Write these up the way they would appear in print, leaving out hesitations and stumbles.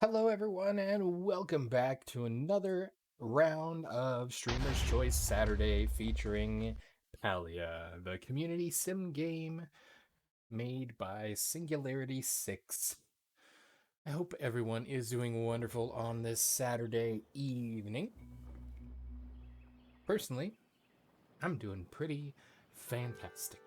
Hello, everyone, and welcome back to another round of Streamer's Choice Saturday featuring Palia, the community sim game made by Singularity 6. I hope everyone is doing wonderful on this Saturday evening. Personally, I'm doing pretty fantastic.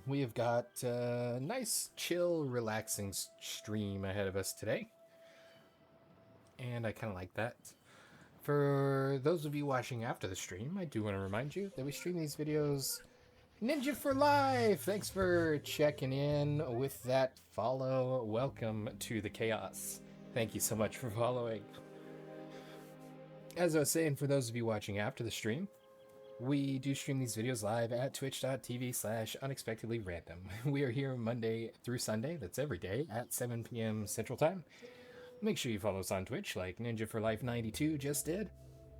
We have got a nice, chill, relaxing stream ahead of us today, and I kind of like that. For those of you watching after the stream, I do want to remind you that we stream these videos Ninja for Life! Thanks for checking in with that follow. Welcome to the chaos. Thank you so much for following. As I was saying, for those of you watching after the stream, we do stream these videos live at twitch.tv/unexpectedlyrandom. We are here Monday through Sunday, that's every day, at 7 p.m. Central Time. Make sure you follow us on Twitch like Ninja for Life 92 just did,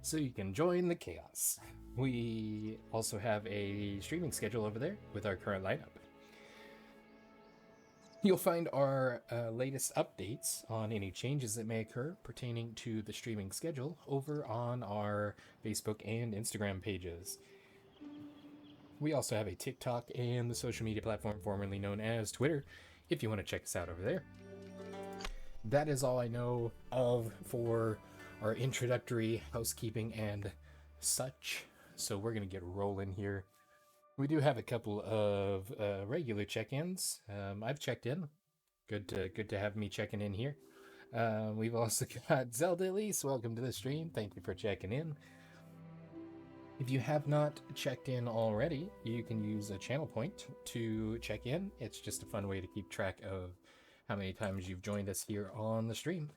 so you can join the chaos. We also have a streaming schedule over there with our current lineup. You'll find our latest updates on any changes that may occur pertaining to the streaming schedule over on our Facebook and Instagram pages. We also have a TikTok and the social media platform formerly known as Twitter, if you want to check us out over there. That is all I know of for our introductory housekeeping and such. So we're going to get rolling here. We do have a couple of regular check-ins. I've checked in. Good to have me checking in here. We've also got Zelda Elise. Welcome to the stream. Thank you for checking in. If you have not checked in already, you can use a channel point to check in. It's just a fun way to keep track of how many times you've joined us here on the stream.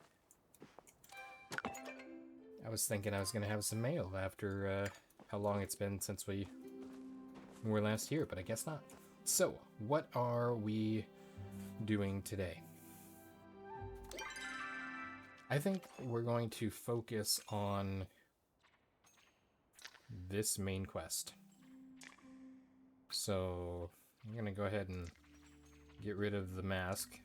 I was thinking I was going to have some mail after how long it's been since we were last here, but I guess not. So, what are we doing today? I think we're going to focus on this main quest. So, I'm going to go ahead and get rid of the mask.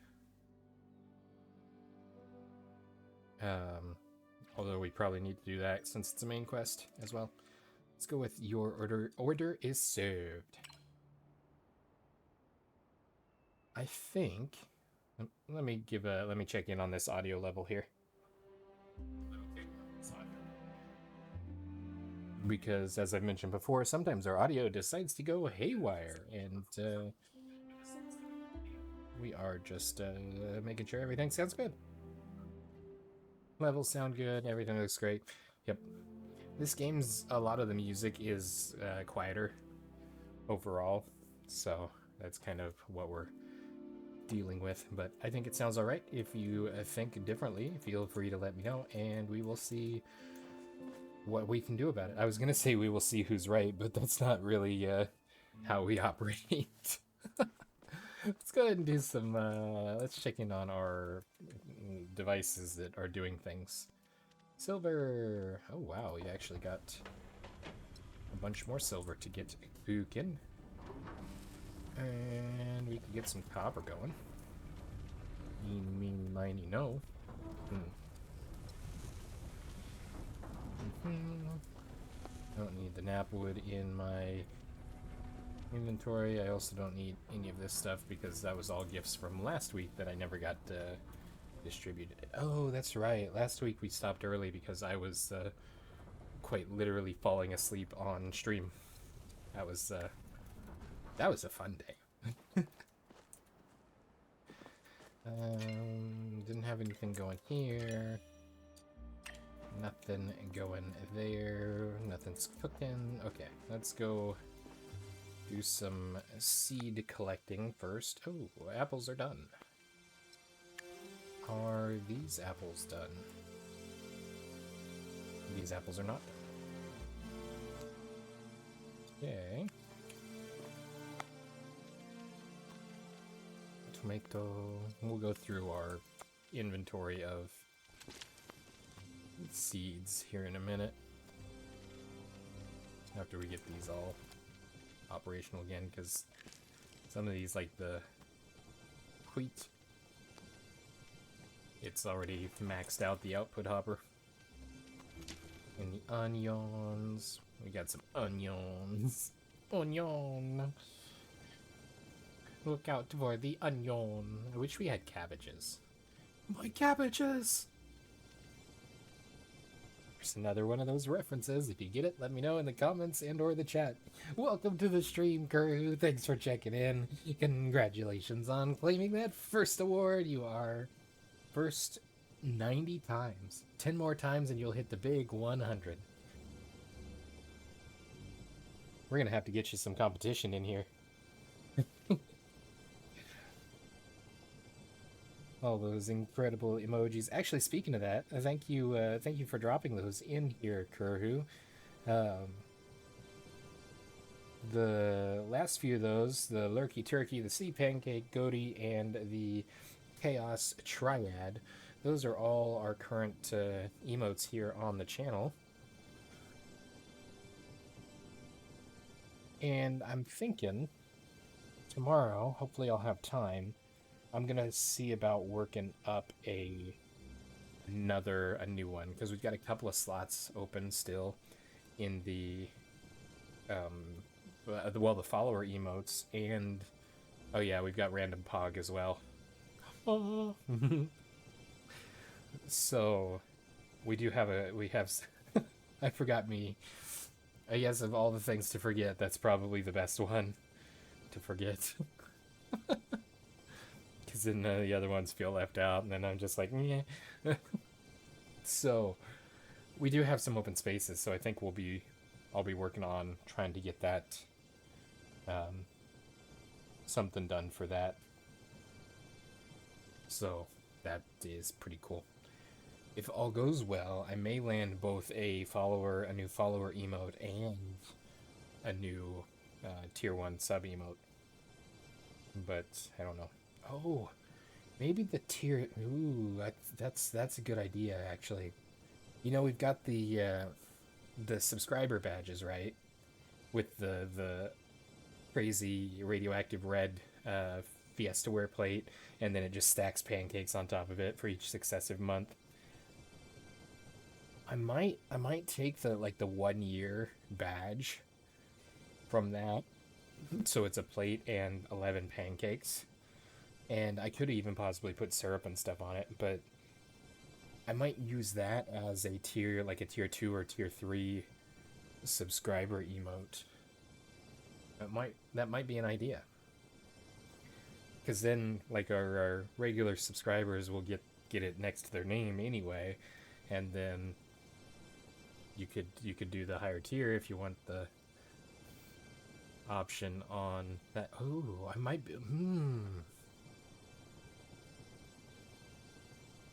Although we probably need to do that since it's a main quest as well. Let's go with your order. Order is served. I think. Let me check in on this audio level here. Because as I've mentioned before, sometimes our audio decides to go haywire, and we are just making sure everything sounds good. Levels sound good, everything looks great. Yep. This game's, a lot of the music is quieter overall, so that's kind of what we're dealing with. But I think it sounds alright. If you think differently, feel free to let me know, and we will see what we can do about it. I was going to say we will see who's right, but that's not really how we operate. Let's go ahead and do some, let's check in on our devices that are doing things. Silver! Oh wow, we actually got a bunch more silver to get cooking. And we can get some copper going. Eeny, meeny, miny, no. Don't need the knapwood in my inventory. I also don't need any of this stuff because that was all gifts from last week that I never got distributed. Oh, that's right. Last week we stopped early because I was quite literally falling asleep on stream. That was a fun day. Didn't have anything going here. Nothing going there. Nothing's cooking. Okay, let's go do some seed collecting first. Oh, apples are done. Are these apples done? These apples are not done. Okay. Tomato. We'll go through our inventory of seeds here in a minute. After we get these all operational again, because some of these, like the wheat It's already maxed out the output hopper. And the onions. We got some onions. Onion. Look out for the onion. I wish we had cabbages. My cabbages! There's another one of those references. If you get it, let me know in the comments and or the chat. Welcome to the stream, crew. Thanks for checking in. Congratulations on claiming that first award. You are first 90 times. 10 more times and you'll hit the big 100. We're going to have to get you some competition in here. All those incredible emojis. Actually, speaking of that, thank you for dropping those in here, Kurhu. The last few of those, the Lurky Turkey, the Sea Pancake, Goaty, and the Chaos Triad, those are all our current emotes here on the channel. And I'm thinking tomorrow, hopefully I'll have time, I'm gonna see about working up a new one, because we've got a couple of slots open still in the the follower emotes, and oh yeah, we've got random pog as well. So we have I forgot me. I guess of all the things to forget, that's probably the best one to forget. Because then the other ones feel left out, and then I'm just like, yeah. So we do have some open spaces, so I think I'll be working on trying to get that something done for that. So that is pretty cool. If all goes well, I may land both a new follower emote and a new tier 1 sub emote. But I don't know. Oh, maybe the tier. Ooh, that's a good idea, actually. You know, we've got the subscriber badges, right? With the crazy radioactive red Fiestaware plate, and then it just stacks pancakes on top of it for each successive month. I might take the 1 year badge from that, so it's a plate and 11 pancakes. And I could even possibly put syrup and stuff on it, but I might use that as a tier, like a tier 2 or tier 3 subscriber emote. That might be an idea. Because then, like, our regular subscribers will get it next to their name anyway, and then you could do the higher tier if you want the option on that. Oh, I might be.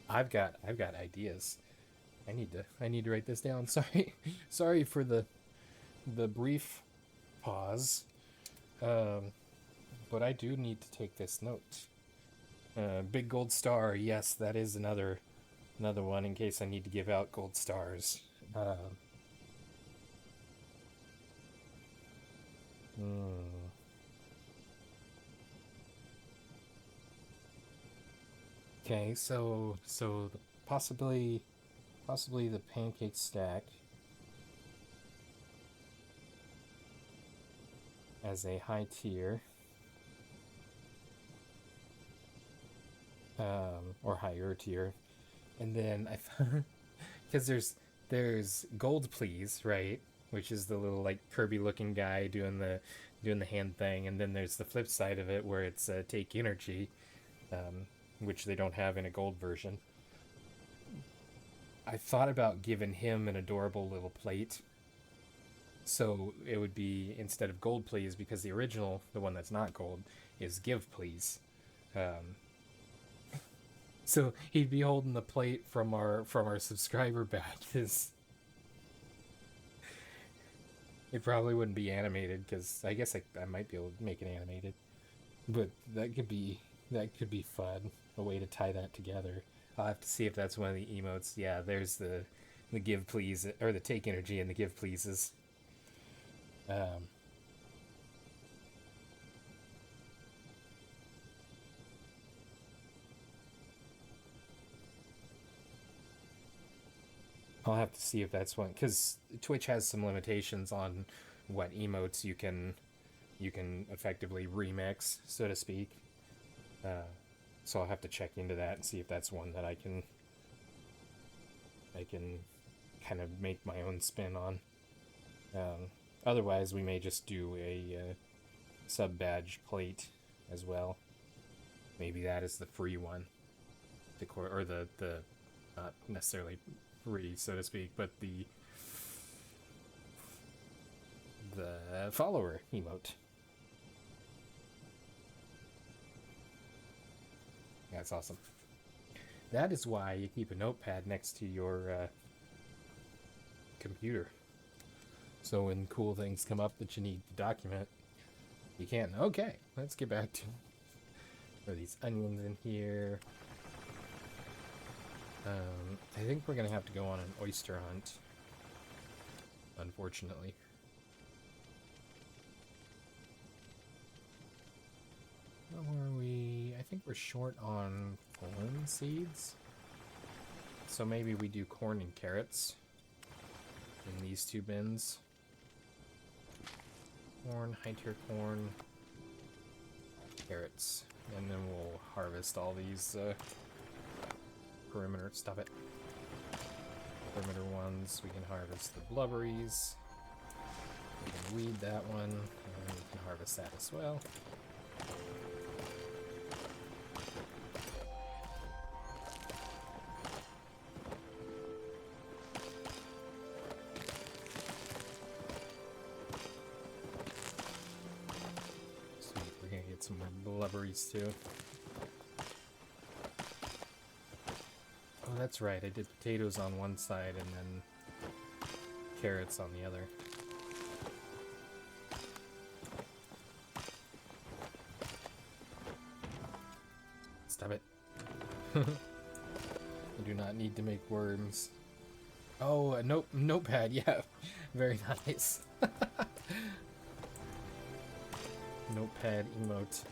I've got ideas. I need to write this down. Sorry for the brief pause. But I do need to take this note. Big gold star. Yes, that is another one in case I need to give out gold stars. Okay, so possibly the pancake stack as a high tier, or higher tier, and then I because there's gold please, right, which is the little like Kirby looking guy doing the hand thing, and then there's the flip side of it where it's take energy, which they don't have in a gold version. I thought about giving him an adorable little plate. So it would be, instead of gold please, because the original, the one that's not gold, is give please. So he'd be holding the plate from our subscriber badges. It probably wouldn't be animated, because I guess I might be able to make it animated. But that could be fun, a way to tie that together. I'll have to see if that's one of the emotes. Yeah, there's the give please, or the take energy and the give pleases. I'll have to see if that's one, because Twitch has some limitations on what emotes you can effectively remix, so to speak. So I'll have to check into that and see if that's one that I can kind of make my own spin on. Otherwise, we may just do a sub badge plate as well. Maybe that is the free one, or the not necessarily free, so to speak, but the follower emote. That's awesome. That is why you keep a notepad next to your computer. So when cool things come up that you need to document, you can. Okay, let's get back to these onions in here. I think we're gonna have to go on an oyster hunt, unfortunately. Where were we? I think we're short on corn seeds. So maybe we do corn and carrots in these two bins. Corn, high tier corn, carrots. And then we'll harvest all these perimeter, stop it. Perimeter ones. We can harvest the blubberries. We can weed that one, and we can harvest that as well. Sweet, we're gonna get some more blubberries too. Oh, that's right, I did potatoes on one side and then carrots on the other. Stop it. I do not need to make worms. Oh, a notepad, yeah. Very nice. Notepad emote.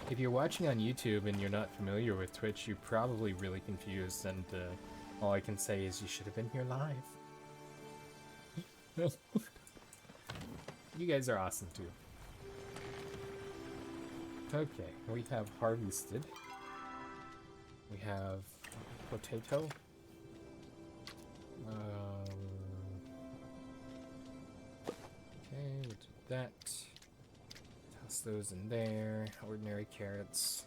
If you're watching on YouTube and you're not familiar with Twitch, you're probably really confused, and all I can say is you should have been here live. You guys are awesome too. Okay, we have harvested. We have potato. Okay, we'll do that. Toss those in there. Ordinary carrots.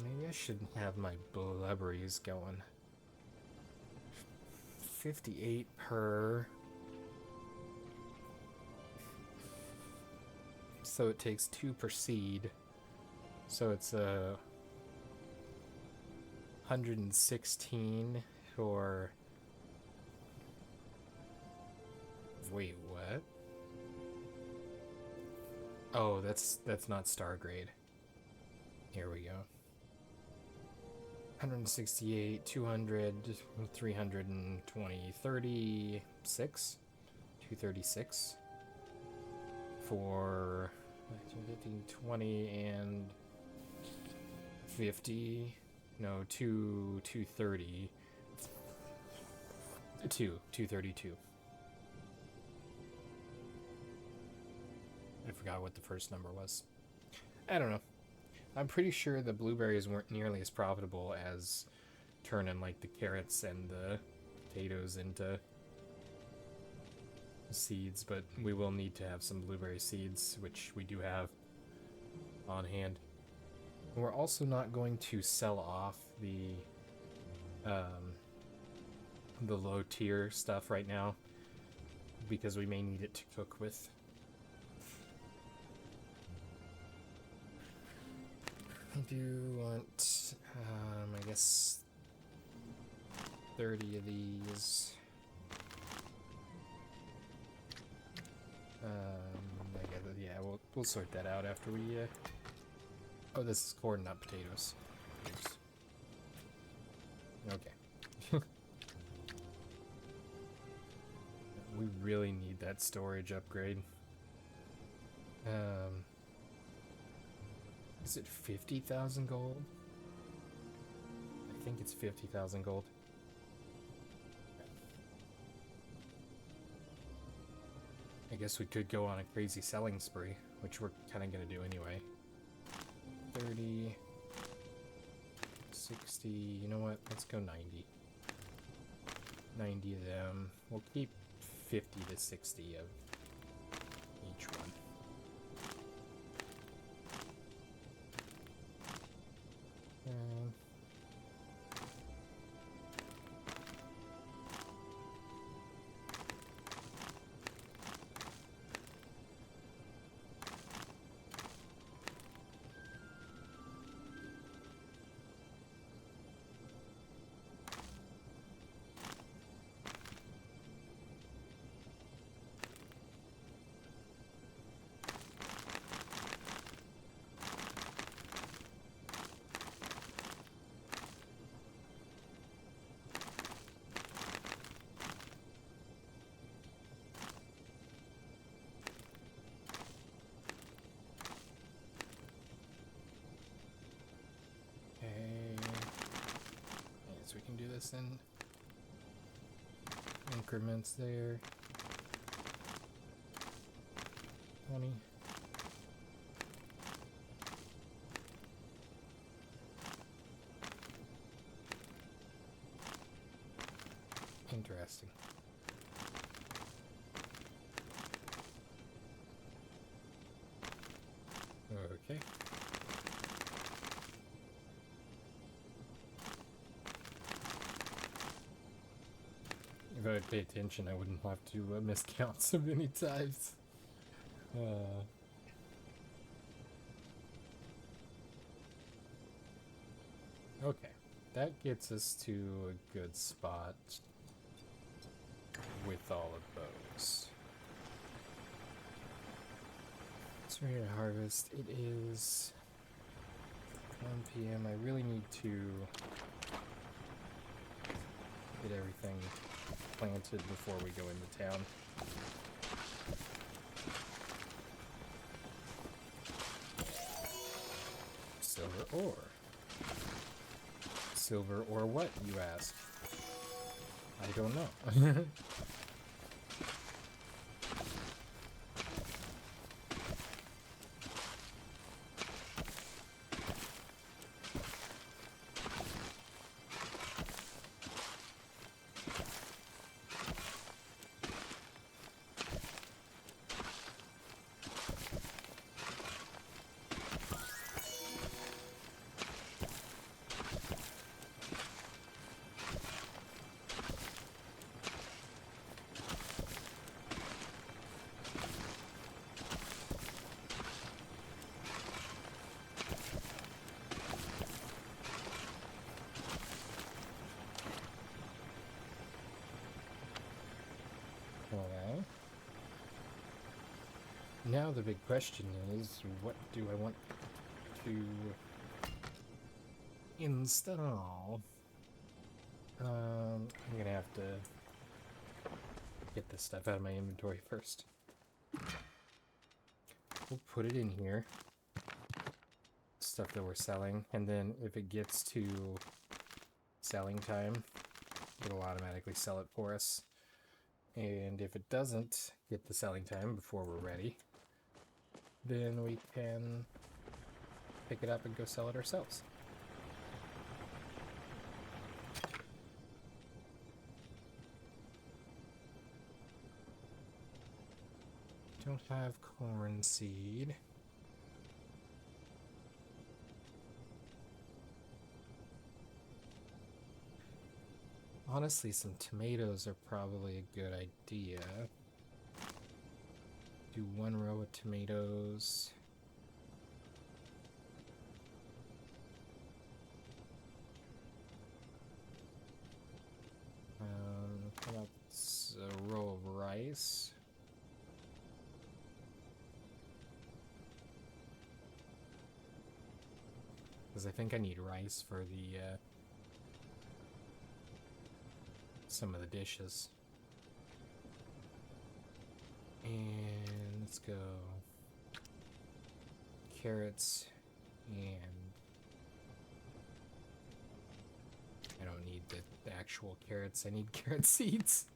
Maybe I should have my blubberries going. 58 per. So it takes 2 per seed. So it's 116 for. Wait, what? Oh, that's not star grade. Here we go. 168, 200, 320, 36, 236 for 15, 20, and 50. No, 230. 232. I forgot what the first number was. I don't know. I'm pretty sure the blueberries weren't nearly as profitable as turning like the carrots and the potatoes into seeds, but we will need to have some blueberry seeds, which we do have on hand. We're also not going to sell off the low tier stuff right now because we may need it to cook with. I do want, I guess, 30 of these. I guess, yeah, we'll sort that out after we. Oh, this is corn, not potatoes. Oops. Okay. We really need that storage upgrade. Is it 50,000 gold? I think it's 50,000 gold. I guess we could go on a crazy selling spree, which we're kind of going to do anyway. 30, 60, you know what? Let's go 90. 90 of them. We'll keep 50 to 60 of each one. We can do this in increments there. 20. Interesting. Okay. If I would pay attention, I wouldn't have to miscount so many times. Okay, that gets us to a good spot with all of those. It's ready to harvest. It is 1 p.m. I really need to get everything planted before we go into town. Silver ore. Silver ore what, you ask? I don't know. Okay. Now the big question is, what do I want to install? I'm gonna have to get this stuff out of my inventory first. We'll put it in here. Stuff that we're selling, and then if it gets to selling time, it'll automatically sell it for us. And if it doesn't get the selling time before we're ready, then we can pick it up and go sell it ourselves. Don't have corn seed. Honestly, some tomatoes are probably a good idea. Do 1 row of tomatoes. How about a row of rice? Because I think I need rice for the some of the dishes. And let's go carrots and I don't need the actual carrots, I need carrot seeds.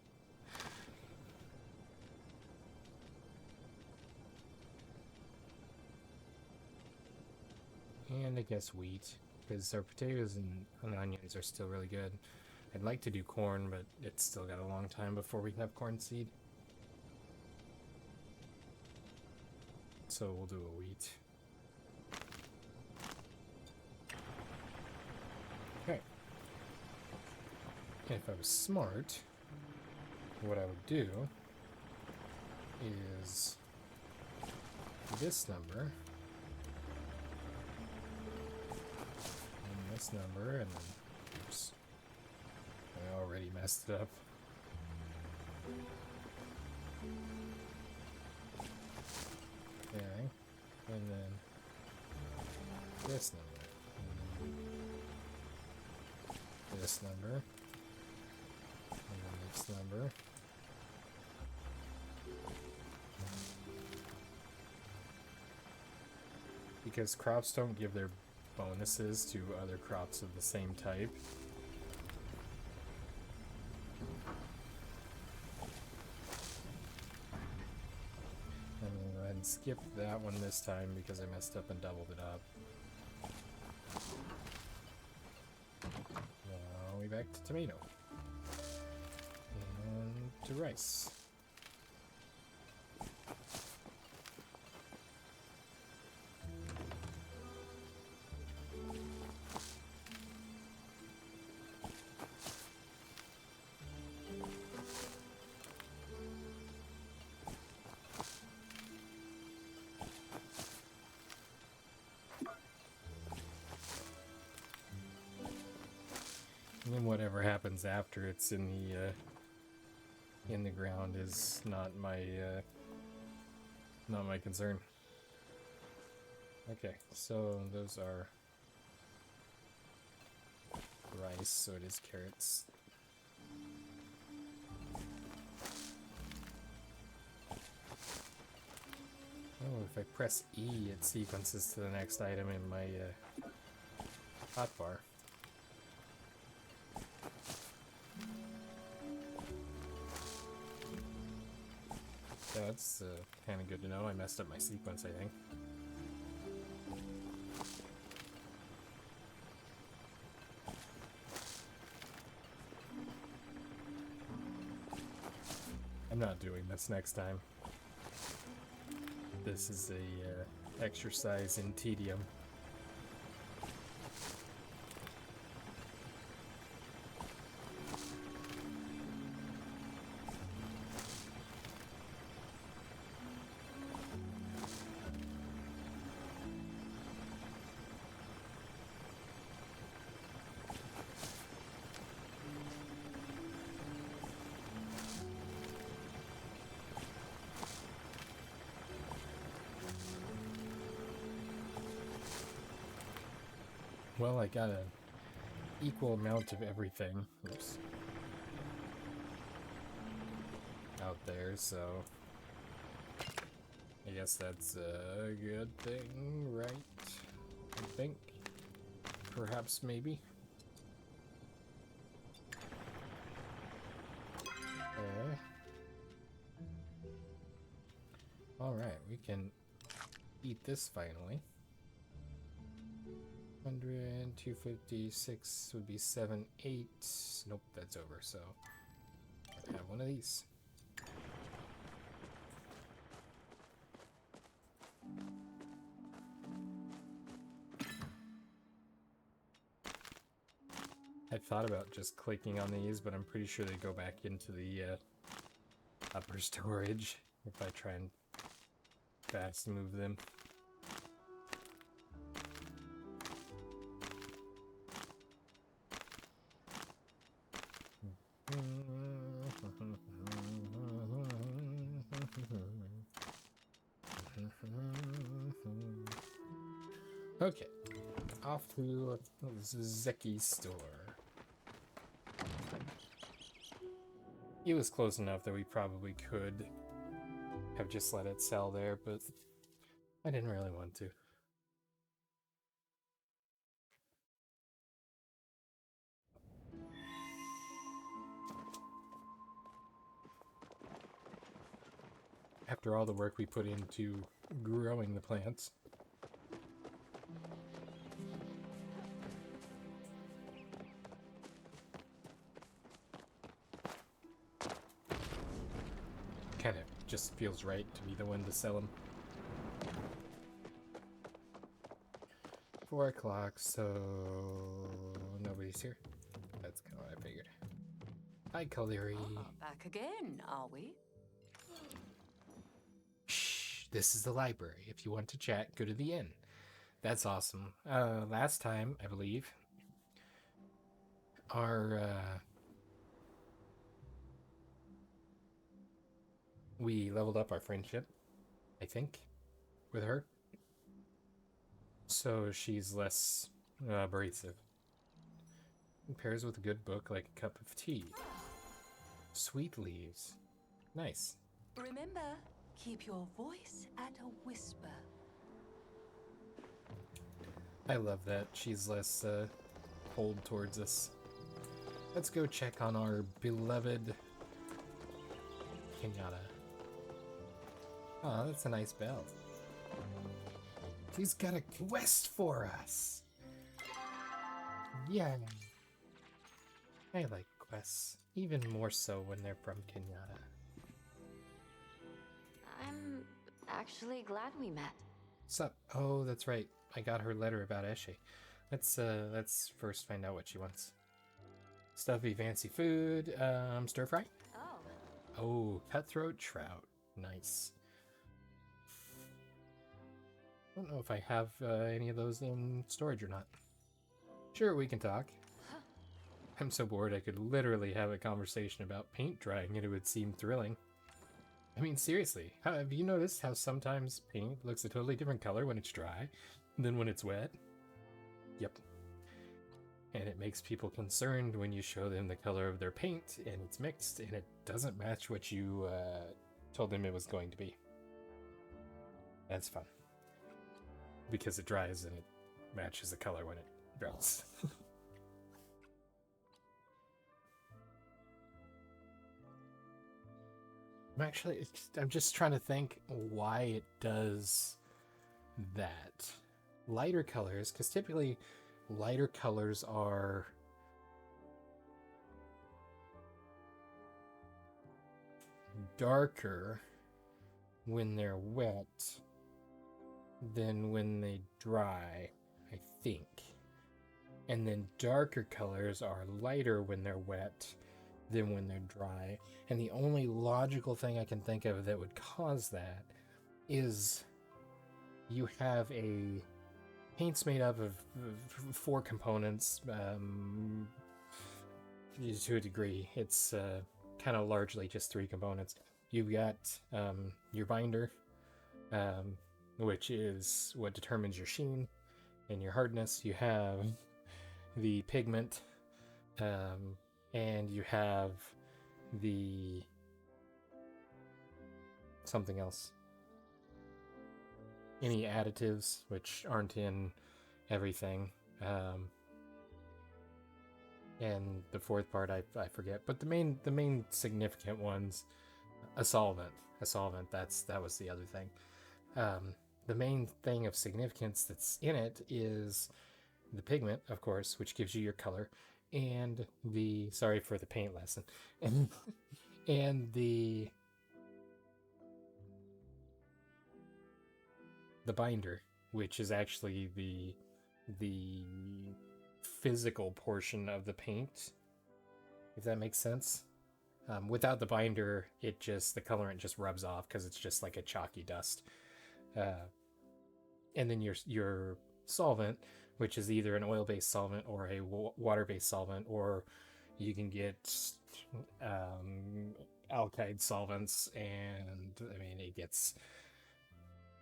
And I guess wheat, because our potatoes and onions are still really good. I'd like to do corn, but it's still got a long time before we have corn seed. So we'll do a wheat. Okay. And if I was smart, what I would do is this number, and this number, and then, oops, I already messed it up. Okay, and then this number, this number, and then this number. Because crops don't give their bonuses to other crops of the same type. I'm going to go ahead and skip that one this time because I messed up and doubled it up. Now we back to tomato. And to rice. And whatever happens after it's in the ground is not my concern. Okay, so those are rice, so it is carrots. Oh, if I press E, it sequences to the next item in my hotbar. That's kind of good to know. I messed up my sequence, I think. I'm not doing this next time. This is a exercise in tedium. Well, I got an equal amount of everything. Oops. Out there, so I guess that's a good thing, right? I think. Perhaps, maybe. Alright, we can eat this finally. 100, 256 would be 7, 8. Nope, that's over, so I have one of these. I thought about just clicking on these, but I'm pretty sure they go back into the upper storage if I try and fast move them. Okay, off to Zeki's store. It was close enough that we probably could have just let it sell there, but I didn't really want to. after all the work we put into growing the plants. Kind of just feels right to be the one to sell them. 4 o'clock, so nobody's here. That's kind of what I figured. Hi, Kaleri. Back again, are we? Shh, this is the library. If you want to chat, go to the inn. That's awesome. Last time, I believe, we leveled up our friendship, I think, with her. So she's less abrasive. It pairs with a good book like a cup of tea. Sweet leaves. Nice. Remember, keep your voice at a whisper. I love that. She's less cold towards us. Let's go check on our beloved Kenyatta. Oh, that's a nice bell. He's got a quest for us. Yeah. I like quests, even more so when they're from Kenyatta. I'm actually glad we met. Sup? Oh, that's right. I got her letter about Eshe. Let's first find out what she wants. Stuffy fancy food. Stir fry? Oh. Oh, cutthroat trout. Nice. I don't know if I have any of those in storage or not. Sure, we can talk. I'm so bored I could literally have a conversation about paint drying and it would seem thrilling. I mean, seriously, have you noticed how sometimes paint looks a totally different color when it's dry than when it's wet? Yep. And it makes people concerned when you show them the color of their paint and it's mixed and it doesn't match what you told them it was going to be. That's fun. Because it dries and it matches the color when it dries. I'm just trying to think why it does that. Lighter colors, because typically lighter colors are darker when they're wet than when they dry, I think. And then darker colors are lighter when they're wet than when they're dry. And the only logical thing I can think of that would cause that is you have a paint's made up of 4 components. To a degree, it's kind of largely just 3 components. You've got your binder, which is what determines your sheen and your hardness. You have the pigment, and you have the something else. Any additives, which aren't in everything. And the 4th part I forget. But the main significant ones, a solvent. That was the other thing. The main thing of significance that's in it is the pigment, of course, which gives you your color, and the sorry for the paint lesson, and the binder, which is actually the physical portion of the paint, if that makes sense. Without the binder, the colorant just rubs off because it's just like a chalky dust. And then your solvent, which is either an oil-based solvent or a water-based solvent, or you can get alkyd solvents, and I mean, it gets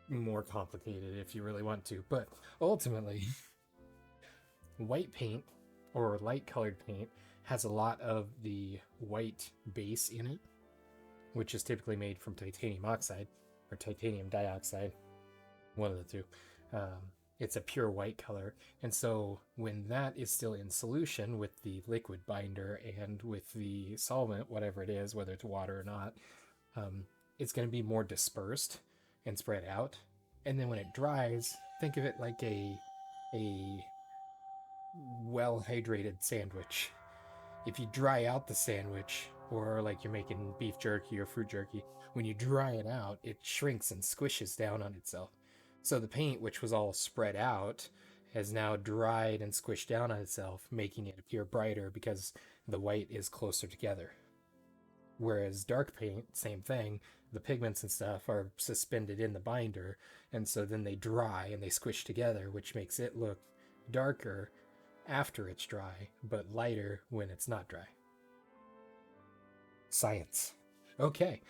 more complicated if you really want to. But ultimately, white paint or light colored paint has a lot of the white base in it, which is typically made from titanium oxide or titanium dioxide, one of the two. It's a pure white color, and so when that is still in solution with the liquid binder and with the solvent, whatever it is, whether it's water or not, it's going to be more dispersed and spread out. And then when it dries, think of it like a well hydrated sandwich. If you dry out the sandwich, or like you're making beef jerky or fruit jerky, when you dry it out, it shrinks and squishes down on itself. So the paint, which was all spread out, has now dried and squished down on itself, making it appear brighter because the white is closer together. Whereas dark paint, same thing, the pigments and stuff are suspended in the binder, and so then they dry and they squish together, which makes it look darker after it's dry, but lighter when it's not dry. Science. Okay.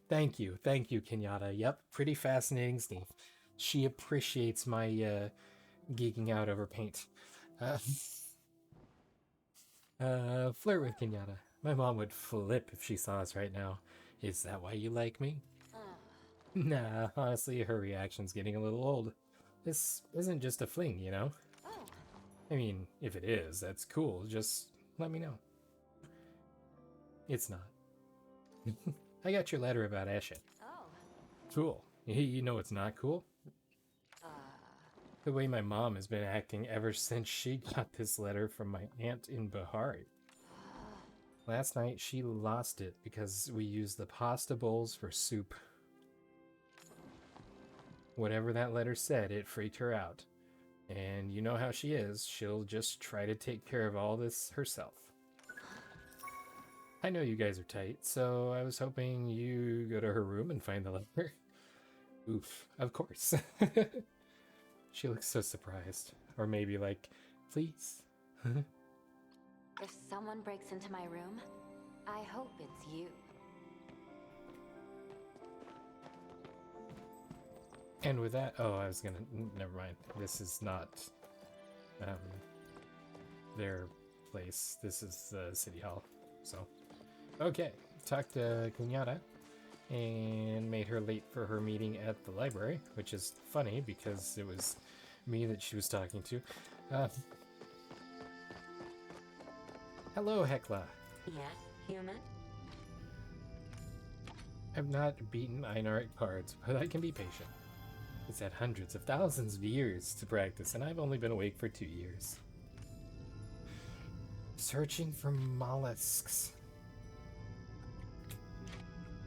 Thank you, Kenyatta. Yep, pretty fascinating stuff. She appreciates my geeking out over paint. Flirt with Kenyatta. My mom would flip if she saw us right now. Is that why you like me? Nah, honestly, her reaction's getting a little old. This isn't just a fling, you know? I mean, if it is, that's cool. Just let me know. It's not. I got your letter about Eshet. Cool. You know it's not cool? The way my mom has been acting ever since she got this letter from my aunt in Bihari. Last night, she lost it because we used the pasta bowls for soup. Whatever that letter said, it freaked her out. And you know how she is, she'll just try to take care of all this herself. I know you guys are tight, so I was hoping you go to her room and find the letter. Oof, of course. She looks so surprised. Or maybe like, please. If someone breaks into my room, I hope it's you. And with that, oh, I was gonna, never mind. This is not their place. This is the city hall. So, okay. Talked to Kenyatta and made her late for her meeting at the library, which is funny because it was me that she was talking to. Hello, Hekla. Yes, human? I've not beaten Einaric cards, but I can be patient. It's had hundreds of thousands of years to practice, and I've only been awake for 2 years. Searching for mollusks.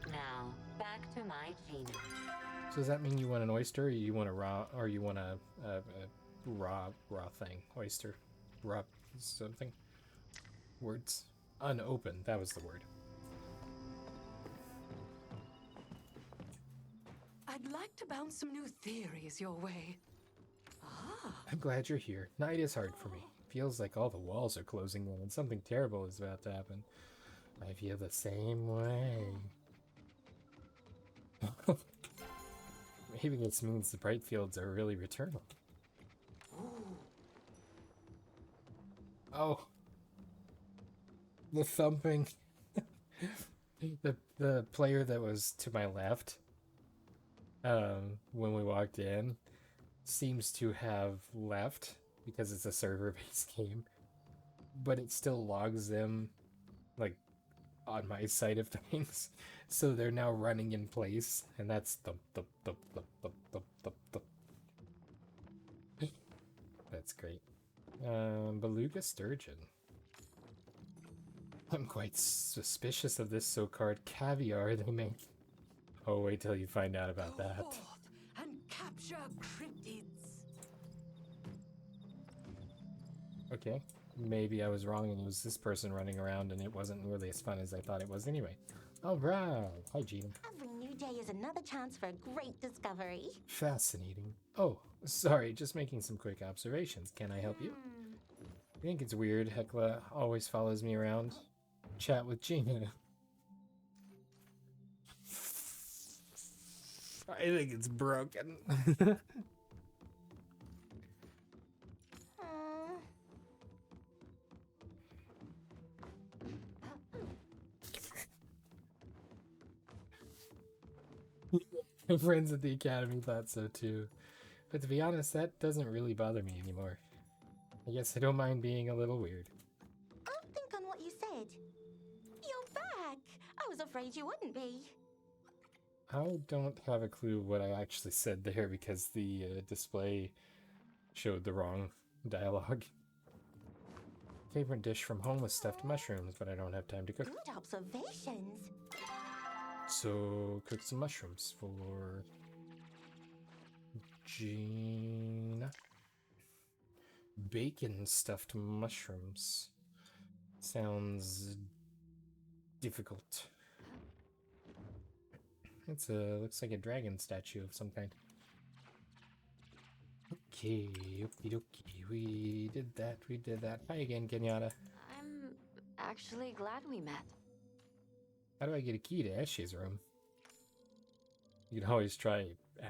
Now, back to my genie. So does that mean you want an oyster, or you want a raw, or you want a raw thing? Oyster, raw something. Words unopened. That was the word. I'd like to bounce some new theories your way. I'm glad you're here. Night is hard for me. Feels like all the walls are closing in and something terrible is about to happen. I feel the same way. Maybe this means the bright fields are really returnal. Oh. The thumping. the player that was to my left, when we walked in, seems to have left because it's a server-based game, but it still logs them, like, on my side of things. So they're now running in place, and that's thump, thump, thump, thump, thump, thump, thump, thump. That's great. Beluga sturgeon. I'm quite suspicious of this so-called caviar they make. Oh, wait till you find out about Go that. forth and capture cryptids. Okay, maybe I was wrong and it was this person running around and it wasn't nearly as fun as I thought it was anyway. Alright, hi Gina. Every new day is another chance for a great discovery. Fascinating. Oh, sorry, just making some quick observations. Can I help you? I think it's weird Hekla always follows me around. Chat with Gina. I think it's broken. My friends at the academy thought so too. But to be honest, that doesn't really bother me anymore. I guess I don't mind being a little weird. I'll think on what you said. You're was afraid you wouldn't be. I don't have a clue what I actually said there because the display showed the wrong dialogue. Favorite dish from home was stuffed mushrooms, but I don't have time to cook. Good observations. So, cook some mushrooms for Gina. Bacon stuffed mushrooms. Sounds difficult. It's looks like a dragon statue of some kind. Okay, okie dokie, we did that. Hi again, Kenyatta. I'm actually glad we met. How do I get a key to Ashley's room? You can always try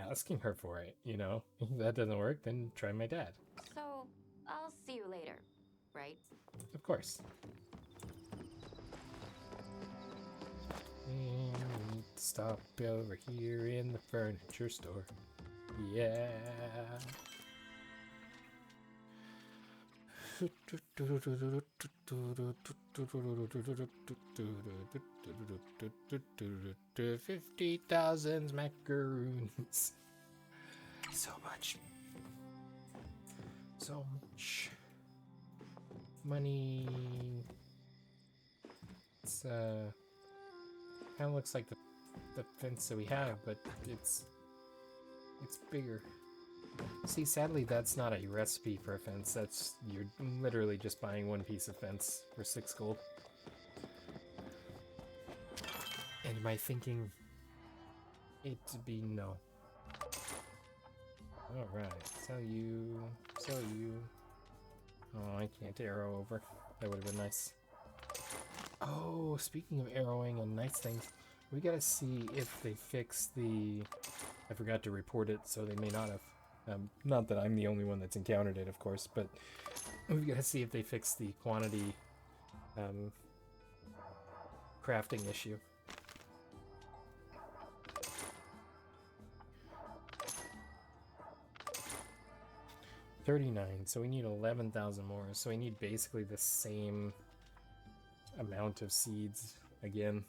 asking her for it, you know? If that doesn't work, then try my dad. So, I'll see you later, right? Of course. And we need to stop over here in the furniture store. Yeah. $50,000 macaroons. So much money. It's kind of looks like the fence that we have, but it's bigger. See, sadly, that's not a recipe for a fence. You're literally just buying one piece of fence for 6 gold. And am I thinking it to be no? Alright, sell you. Oh, I can't arrow over. That would have been nice. Oh, speaking of arrowing and nice things, we gotta see if they fix the... I forgot to report it, so they may not have. Not that I'm the only one that's encountered it, of course, but we've gotta see if they fix the quantity crafting issue. $39, so we need 11,000 more, so we need basically the same amount of seeds again.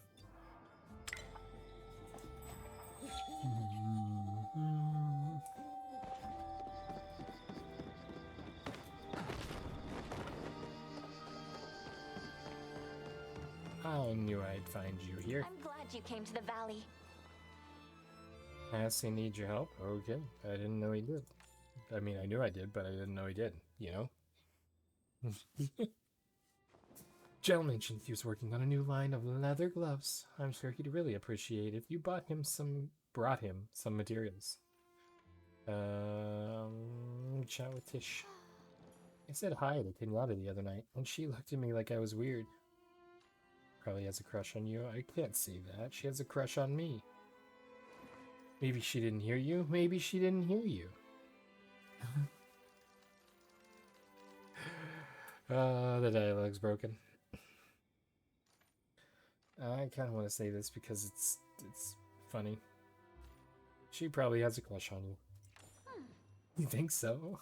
I knew I'd find you here. I'm glad you came to the valley. Cassie needs your help? Okay, I didn't know he did. I mean, I knew I did, but I didn't know he did, you know? Gel mentioned he was working on a new line of leather gloves. I'm sure he'd really appreciate if you brought him some materials. Chat with Tish. I said hi to Kenyatta the other night, and she looked at me like I was weird. Probably has a crush on you. I can't see that. She has a crush on me. Maybe she didn't hear you. Maybe she didn't hear you. The dialogue's broken. I kind of want to say this because it's funny. She probably has a crush on you. You think so?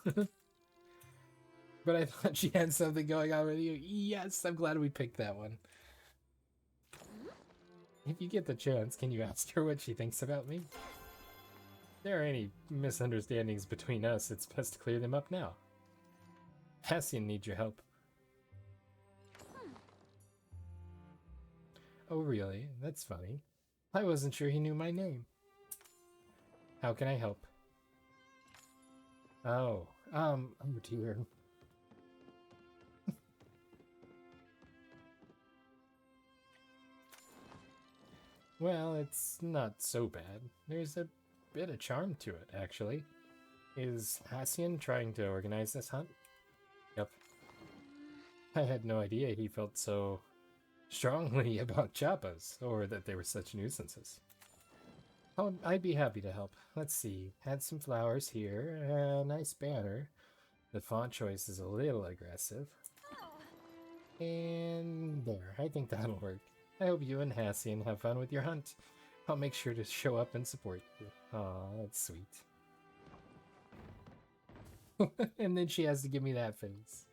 But I thought she had something going on with you. Yes, I'm glad we picked that one. If you get the chance, can you ask her what she thinks about me? If there are any misunderstandings between us, it's best to clear them up now. Hassian needs your help. Oh, really? That's funny. I wasn't sure he knew my name. How can I help? Oh, oh dear. Well, it's not so bad. There's a bit of charm to it, actually. Is Hassian trying to organize this hunt? Yep. I had no idea he felt so strongly about chappas, or that they were such nuisances. Oh, I'd be happy to help. Let's see. Add some flowers here. A nice banner. The font choice is a little aggressive. And there. I think that'll work. I hope you and Hassian have fun with your hunt. I'll make sure to show up and support you. Aw, that's sweet. And then she has to give me that face.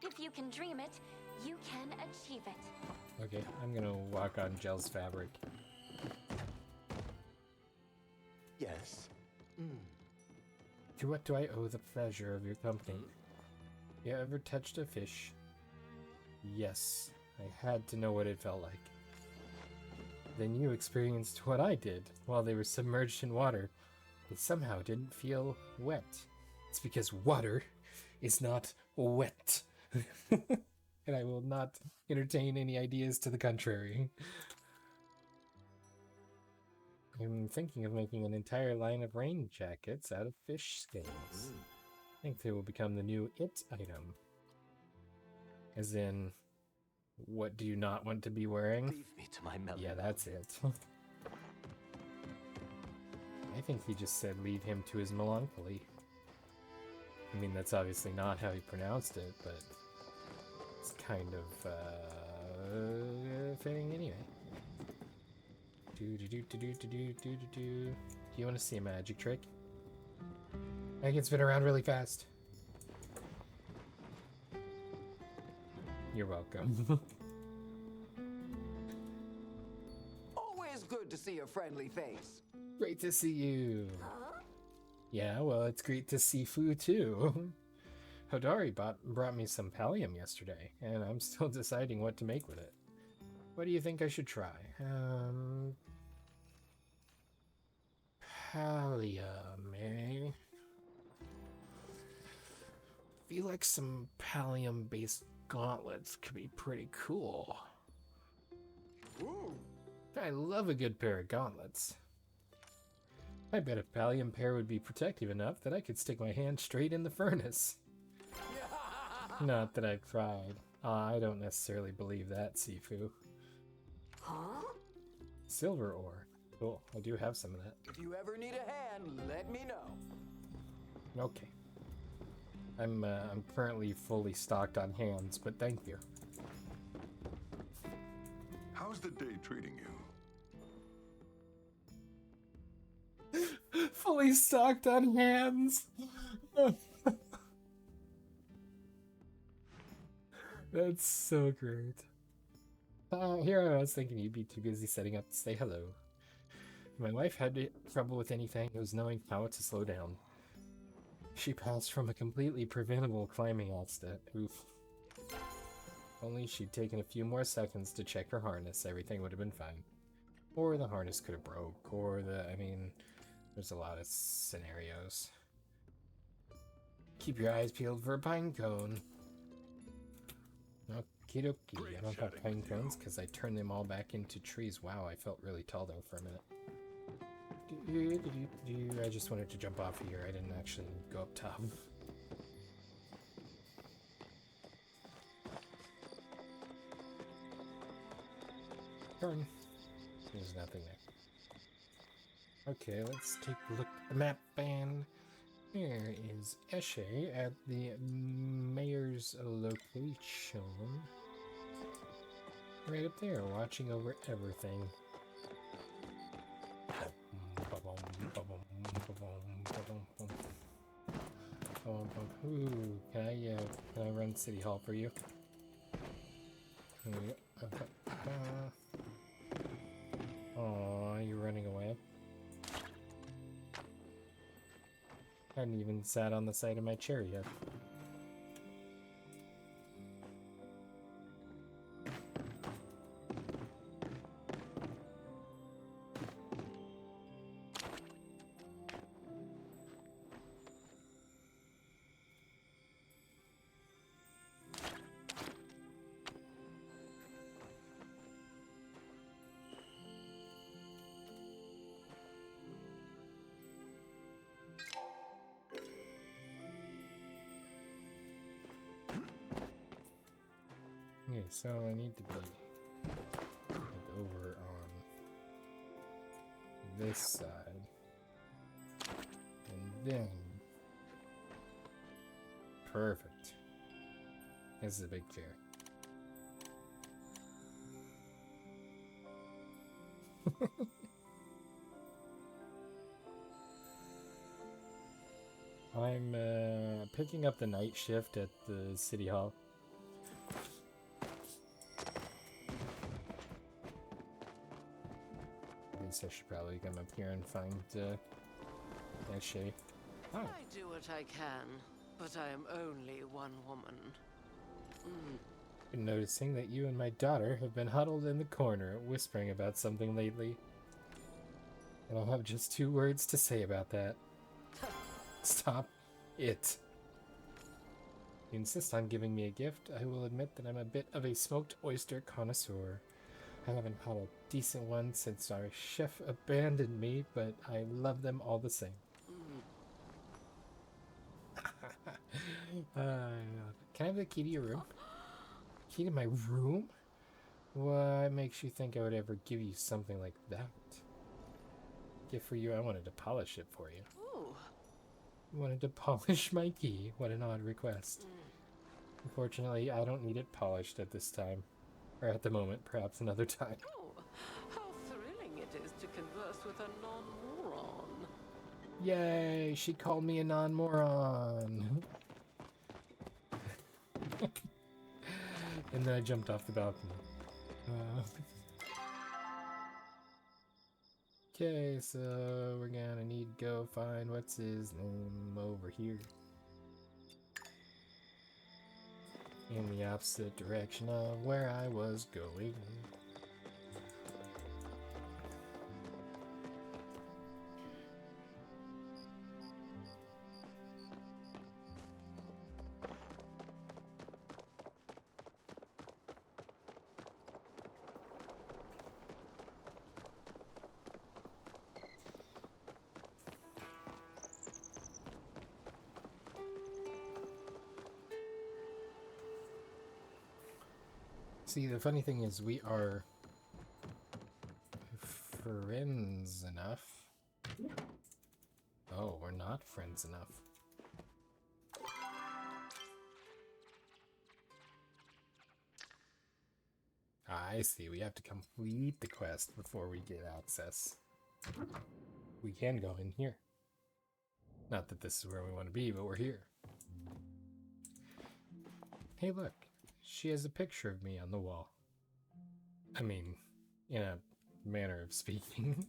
If you can dream it, you can achieve it. Okay, I'm gonna walk on Gel's fabric. Yes. To what do I owe the pleasure of your company? You ever touched a fish? Yes, I had to know what it felt like. Then you experienced what I did while they were submerged in water. They somehow didn't feel wet. It's because water is not wet. And I will not entertain any ideas to the contrary. I'm thinking of making an entire line of rain jackets out of fish scales. I think they will become the new it item. As in, what do you not want to be wearing? Leave me to my melody. Yeah, that's it. I think he just said leave him to his melancholy. I mean, that's obviously not how he pronounced it, but it's kind of fitting anyway. Do you want to see a magic trick? I can spin around really fast. You're welcome. Always good to see a friendly face. Great to see you. Yeah, well, it's great to see Fu too. Hodari brought me some pallium yesterday, and I'm still deciding what to make with it. What do you think I should try? Pallium, eh? Feel like some pallium-based gauntlets could be pretty cool. Ooh. I love a good pair of gauntlets. I bet a pallium pair would be protective enough that I could stick my hand straight in the furnace. Not that I've tried. I don't necessarily believe that, Sifu. Huh? Silver ore. Cool, I do have some of that. If you ever need a hand, let me know. Okay. I'm currently fully stocked on hands, but thank you. How's the day treating you? Fully stocked on hands! That's so great. Here I was thinking you'd be too busy setting up to say hello. If my wife had trouble with anything, it was knowing how to slow down. She passed from a completely preventable climbing accident. Oof. Only she'd taken a few more seconds to check her harness, everything would have been fine. Or the harness could have broke, or I mean, there's a lot of scenarios. Keep your eyes peeled for a pine cone. Okie dokie. I don't have pine cones because I turned them all back into trees. Wow, I felt really tall there for a minute. I just wanted to jump off here. I didn't actually go up top. Darn. There's nothing there. Okay, let's take a look at the map, and here is Eshe at the mayor's location. Right up there, watching over everything. Ooh, can I run City Hall for you? Aw, you're running away. Hadn't even sat on the side of my chair yet. Okay, so I need to be over on this side, and then perfect. This is a big chair. I'm picking up the night shift at the City Hall. guess I should probably come up here and find Eshe. Oh. I do what I can, but I am only one woman. Been noticing that you and my daughter have been huddled in the corner, whispering about something lately. And I'll have just 2 words to say about that. Stop it. You insist on giving me a gift, I will admit that I'm a bit of a smoked oyster connoisseur. I haven't had a decent one since our chef abandoned me, but I love them all the same. Can I have the key to your room? Key to my room? What makes you think I would ever give you something like that? Gift for you, I wanted to polish it for you. Ooh. You wanted to polish my key? What an odd request. Unfortunately, I don't need it polished at this time. Or at the moment, perhaps another time. Oh, how thrilling it is to converse with a non-moron. Yay, she called me a non-moron. And then I jumped off the balcony. Okay, so we're gonna need to go find what's his name over here. In the opposite direction of where I was going. See, the funny thing is we are friends enough. Oh, we're not friends enough. I see, we have to complete the quest before we get access. We can go in here. Not that this is where we want to be, but we're here. Hey, look. She has a picture of me on the wall. I mean, in a manner of speaking.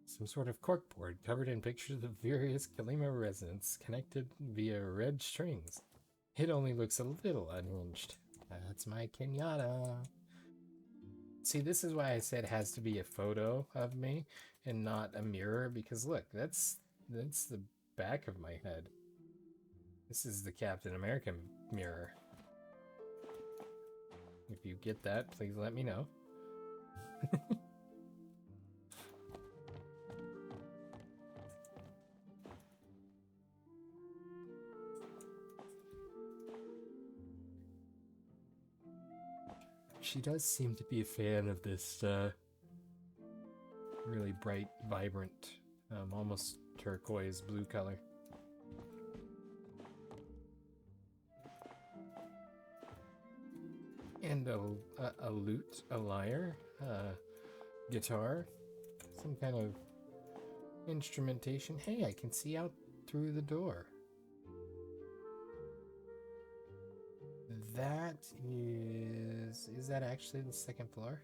Some sort of corkboard covered in pictures of various Kalima residents connected via red strings. It only looks a little unhinged. That's my Kenyatta. See, this is why I said it has to be a photo of me and not a mirror, because look, that's the back of my head. This is the Captain America mirror. If you get that, please let me know. She does seem to be a fan of this really bright, vibrant, almost turquoise blue color. And a lute, a lyre, guitar, some kind of instrumentation. Hey, I can see out through the door. That is that actually the 2nd floor?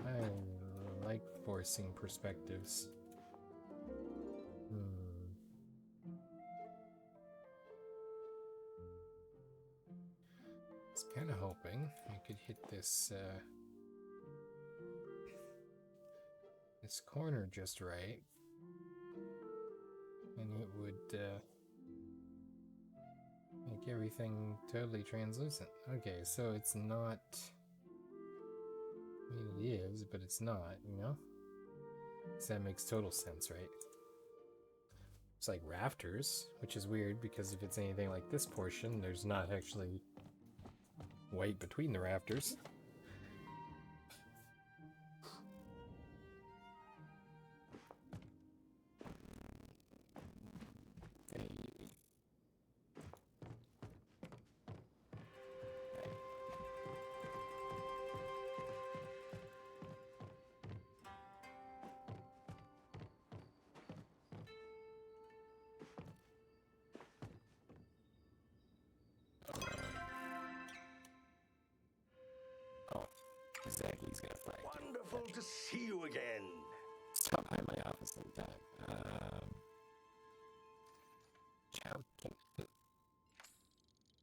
I like forcing perspectives. I was kind of hoping I could hit this this corner just right, and it would make everything totally translucent. Okay, so it's not. I mean, it is, but it's not, you know? So that makes total sense, right? It's like rafters, which is weird because if it's anything like this portion, there's not actually white between the rafters. he's gonna flag you. Wonderful to see you again. Stop by my office sometime.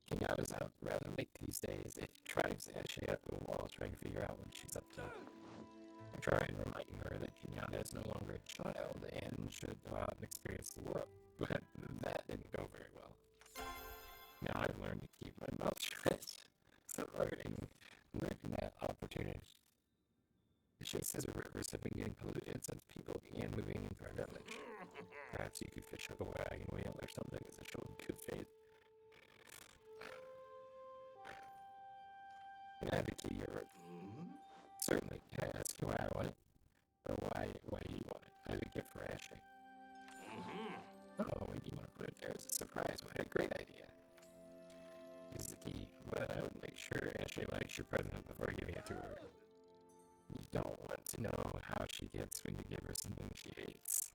Kenyatta's out rather late these days. It drives Ashley up the wall trying to figure out what she's up to. I try and remind her that Kenyatta is no longer a child and should go out and experience the world, but that didn't go very well. Now I've learned to keep my mouth shut, so learning that opportunity. She says the rivers have been getting polluted since people began moving into our village. Perhaps you could fish up a wagon wheel or something as a show of good faith. Can I have a key or certainly. Can I ask you why I want it? Or why do you want it? I have a gift for Ashley. Oh, when you want to put it there as a surprise, what a great idea. Here's the key, but I would make sure Ashley likes your present before giving it to her. You don't want to know how she gets when you give her something she hates.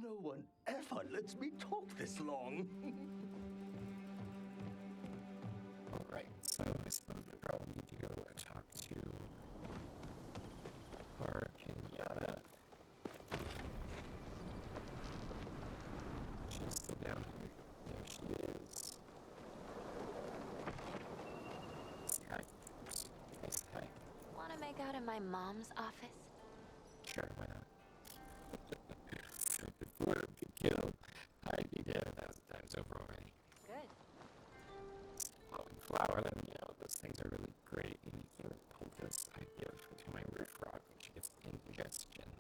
No one ever lets me talk this long. Alright, so I suppose we probably need to go talk to our Kenyatta. She's still down here. There she is. Say hi. Say hi. Want to make out in my mom's office? Sure, why not? Before it would be killed, I'd be dead 1,000 times over already. Good. Glowing flower, then, those things are really great. And you can poultice I give to my roof rock when she gets indigestion.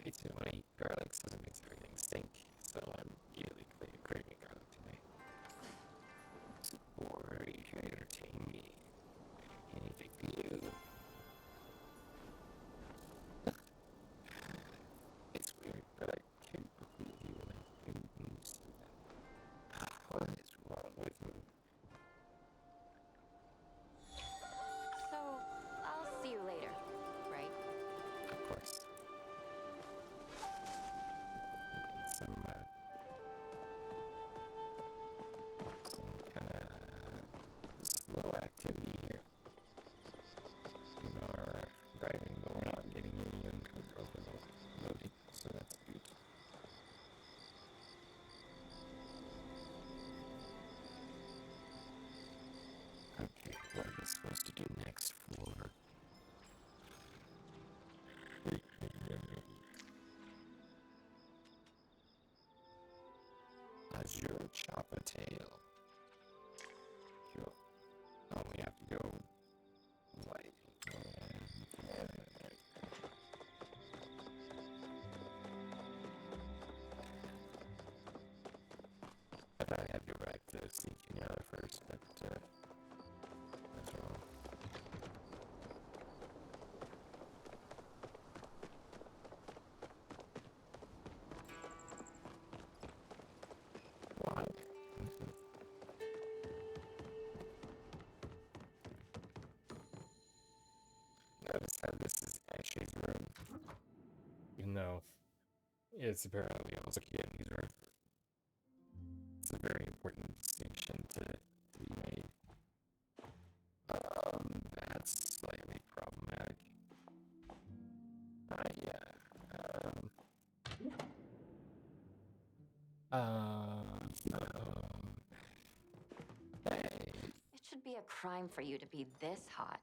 It's when I eat garlic, so it makes everything stink. So I'm really craving garlic today. Or you can entertain me. Anything for you. It's weird, but I can't believe you when you see that. What is wrong with me? So, I'll see you later, right? Of course. Some kind of slow activity here in our driving, but we're not getting any overloading, so that's good. Okay, what am I supposed to do next for? Azure Choppa-tail. Cool. Oh, we have to go light. I thought I had to go back to see Kenyatta first, but that's wrong. Why? Notice how this is Ashley's room. Even though it's apparently also Candy's room. It's a very important distinction to be made. That's slightly problematic. Hey. It should be a crime for you to be this hot.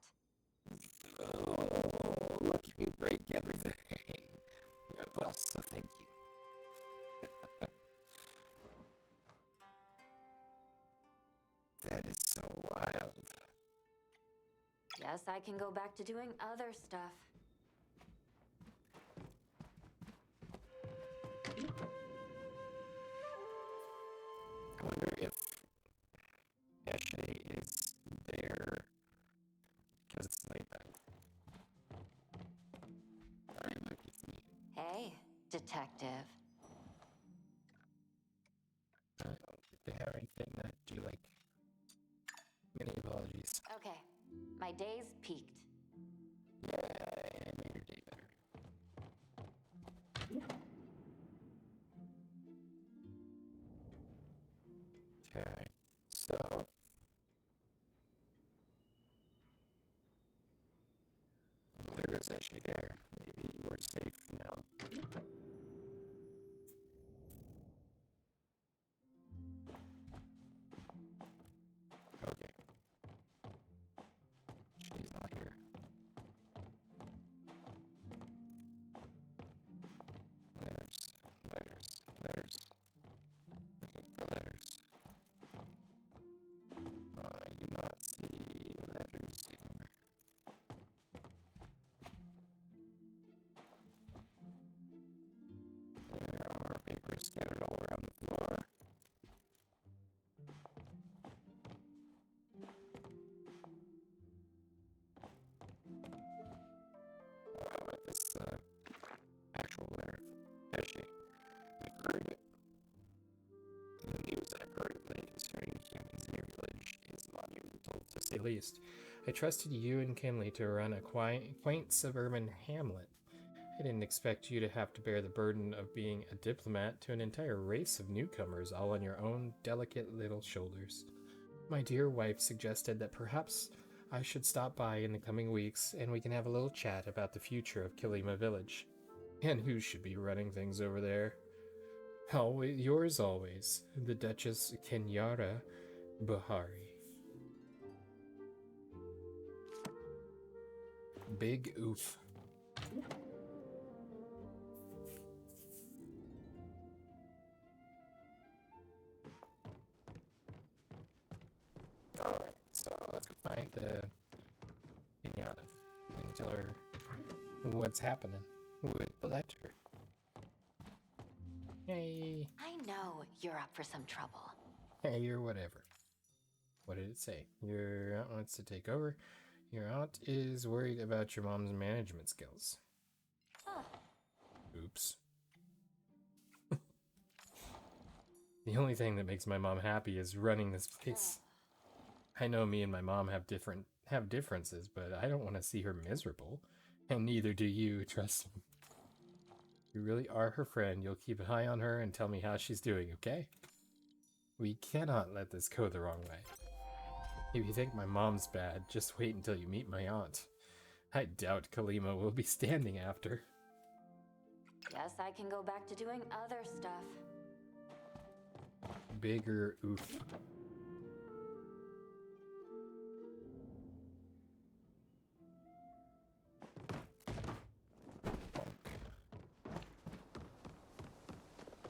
Oh, look at me break everything. Yeah, but also thank you. That is so wild. Guess I can go back to doing other stuff. I wonder if Ashley is there because it's nighttime. I might be thinking. Hey, detective. I don't think they have anything that do like. Many apologies. Okay, my day's peaked. Yeah, I made your day better. Okay, so there's actually there. Maybe we're safe now. Okay. She's not here. Letters. Looking for letters. I do not see letters anywhere. There are papers scattered all around the floor. Wow, at this actual letter. Has she? I've heard it. The news I've heard lately concerning humans in your village is monumental, to say the least. I trusted you and Kinley to run a quaint suburban hamlet. I didn't expect you to have to bear the burden of being a diplomat to an entire race of newcomers all on your own delicate little shoulders. My dear wife suggested that perhaps I should stop by in the coming weeks and we can have a little chat about the future of Kilima Village. And who should be running things over there? Always, yours always, the Duchess Kenyara Bahari. Big oof. Alright, so let's go find the pinata and tell her What's happening? with the letter. Hey. I know you're up for some trouble. Hey, or whatever. What did it say? Your aunt wants to take over. Your aunt is worried about your mom's management skills. Oops. The only thing that makes my mom happy is running this place. I know me and my mom have differences, but I don't want to see her miserable. And neither do you, trust me. You really are her friend. You'll keep an eye on her and tell me how she's doing, okay? We cannot let this go the wrong way. If you think my mom's bad, just wait until you meet my aunt. I doubt Kalima will be standing after. Guess I can go back to doing other stuff. Bigger oof.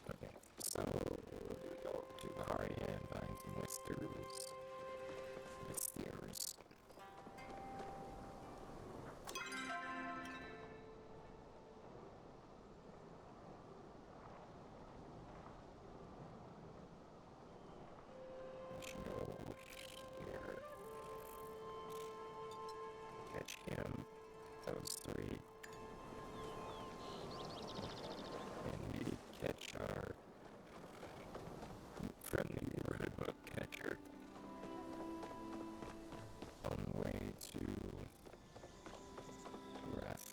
Okay, so we go to Bahari and find some Westeros. Should go here. Catch him. Those three. And maybe catch our friendly redwood catcher on the way to Wrath.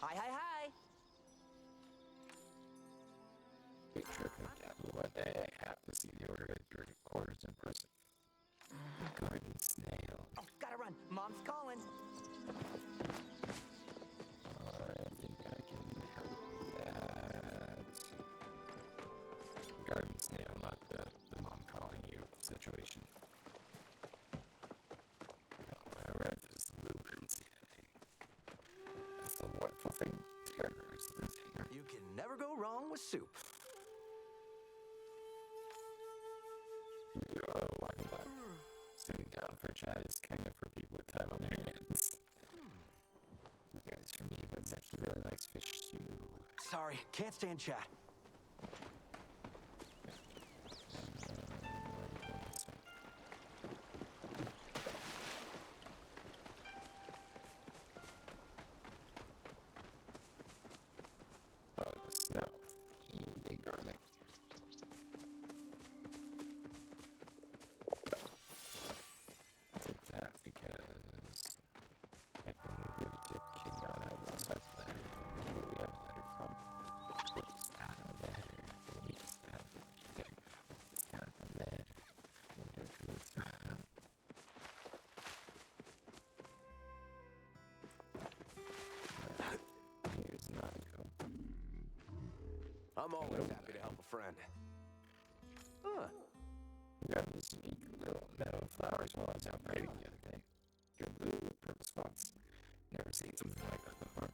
Hi, hi, hi! Big trip in capital one day. I have to see the order at your quarters in person. Garden snail. Oh, gotta run. Mom's calling. I think I can help that. Garden snail, not the mom calling you situation. I read this lubricants. That's a wonderful thing. Terrors this here. You can never go wrong with soup. Walking by. Sitting down for a chat is kind of for people with time on their hands. You guys for me, but Zeki really likes fish too. Sorry, can't stand chat. Oh, the snow. Big garlic. Take that because I can really tip King on it once I've letter. Who we have a letter from? What is that? I'm always happy to help a friend. Huh. You got these unique little meadow flowers while I was out riding the other day. They're blue with purple spots. Never seen something like that before.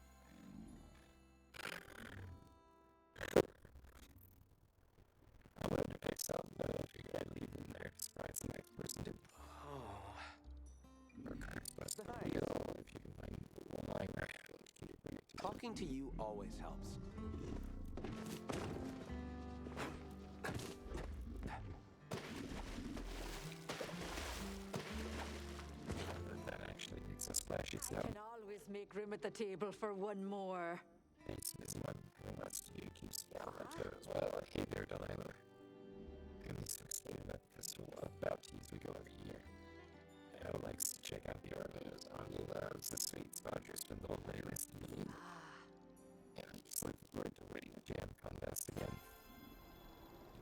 I wanted to pick some, but I figured I'd leave them there. Surprise the next person did. Oh. Or cards bust the Nice. wheel if you can find one lying around. Can you bring it to Talking to you always helps. That actually makes a splashy I sound. can always make room at the table for one more. Hey, Smizzy one. Who wants to do keeps me on my toes? Well, hey there, Delilah. I'm so excited about the festival of bounties we go every year. Al likes to check out the armors. Anya loves the sweet sponsors spend the whole day listening. And I'm just looking forward to winning the jam contest again.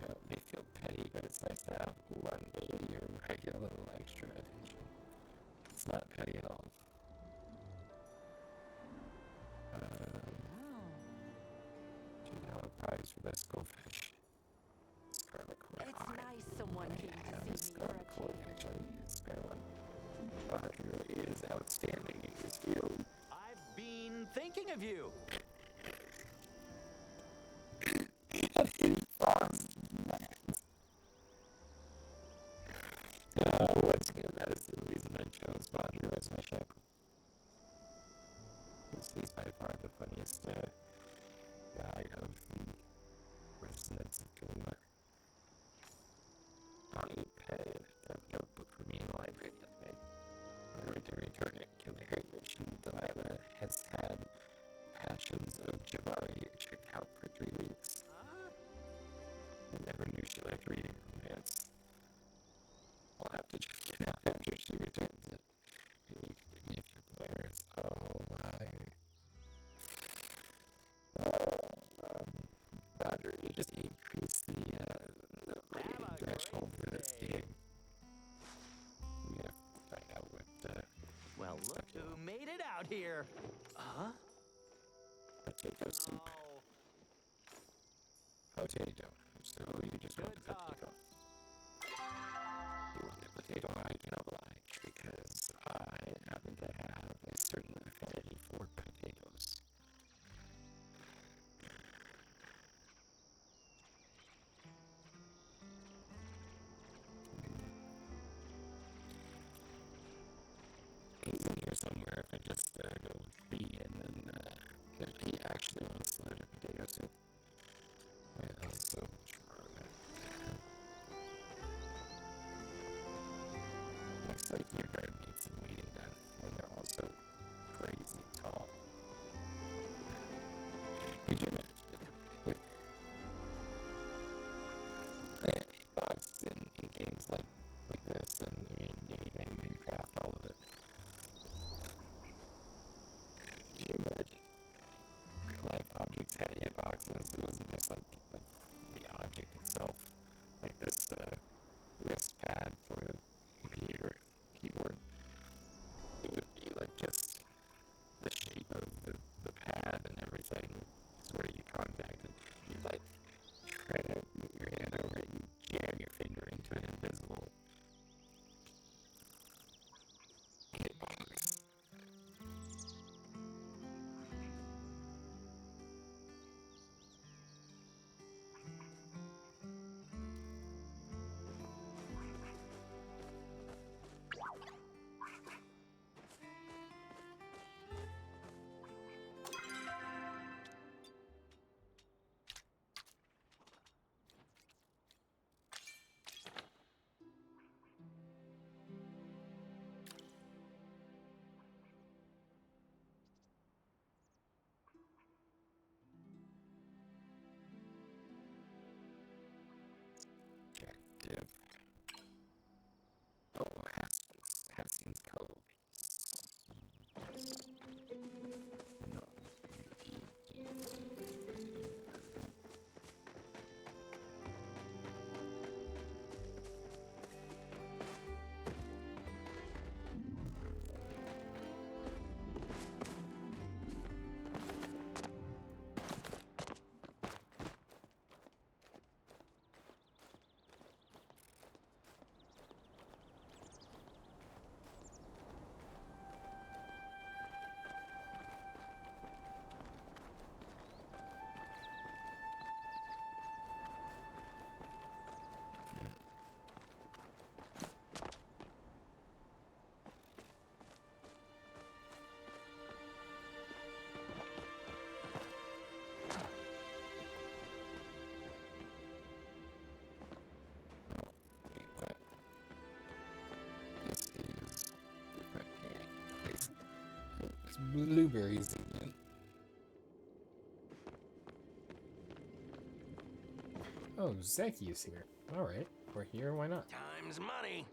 You know, they feel petty, but it's nice to have one day a year where I get a little extra attention. It's not petty at all. $2 prize for best goldfish. Scarlet Coin. It's nice someone came I have to a see me for Scarlet a Coin, change. actually. A spare one. But it really is outstanding in this field. I've been thinking of you. Once again, that is the reason I chose Bobby as my ship. He's by far the funniest guy of the residents of Kalima. Bonnie petted a notebook for me in the library the other day. I went to return it to the Harry Mission. Delilah has had Passions of Jabari checked out for 3 weeks. I never knew she liked reading romance. I'll have to check it out after she returns it. And you can give me a few players. Oh my. Roger, you just increased the rating threshold for this game. We have to find out what, Well, look who made it out here. Huh? potato soup. Potato. So you just want the potato. You want the potato, I can oblige, because I happen to have a certain affinity for potatoes. He's in here somewhere if I just go with B and then if he actually wants to learn a potato soup. Yeah, so true. Looks like your guard needs some weeding done, and they're also crazy tall. Could you imagine? Bots in games like this, and I mean, anything, Minecraft, all of it. Could you imagine? Like, objects had hitboxes, it wasn't just like the object itself. Like this wrist pad for the computer keyboard. blueberries again. Oh, Zeki is here. Alright, we're here, why not? Time's money.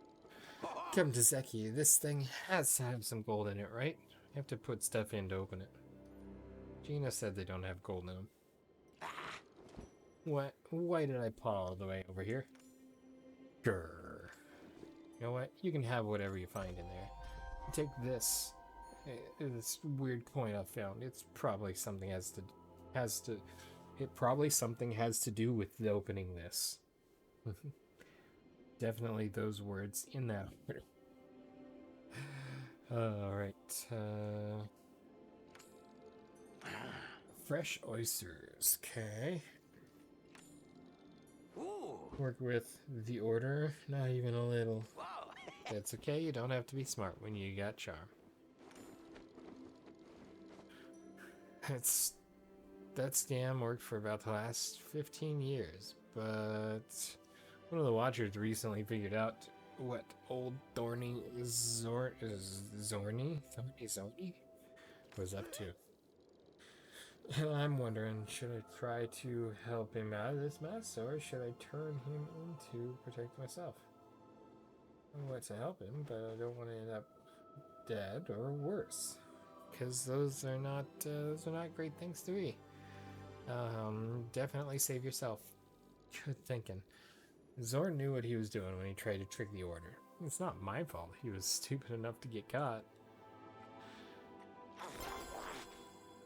Come to Zeki. This thing has to have some gold in it, right? You have to put stuff in to open it. Gina said they don't have gold in them. What? Why did I paw all the way over here? Grrr. You know what? You can have whatever you find in there. Take this. This weird coin I found. It's probably something it probably something has to do with the opening this. Definitely those words in that order. Alright. Fresh oysters. Okay. Work with the order. Not even a little. That's okay. You don't have to be smart when you got charm. That scam worked for about the last 15 years, but one of the watchers recently figured out what old Thorny Zorny was up to. I'm wondering, should I try to help him out of this mess, or should I turn him in to protect myself? I want to help him, but I don't want to end up dead or worse, because those are not great things to be. Definitely save yourself. Good thinking. Zorn knew what he was doing when he tried to trick the order. It's not my fault. He was stupid enough to get caught.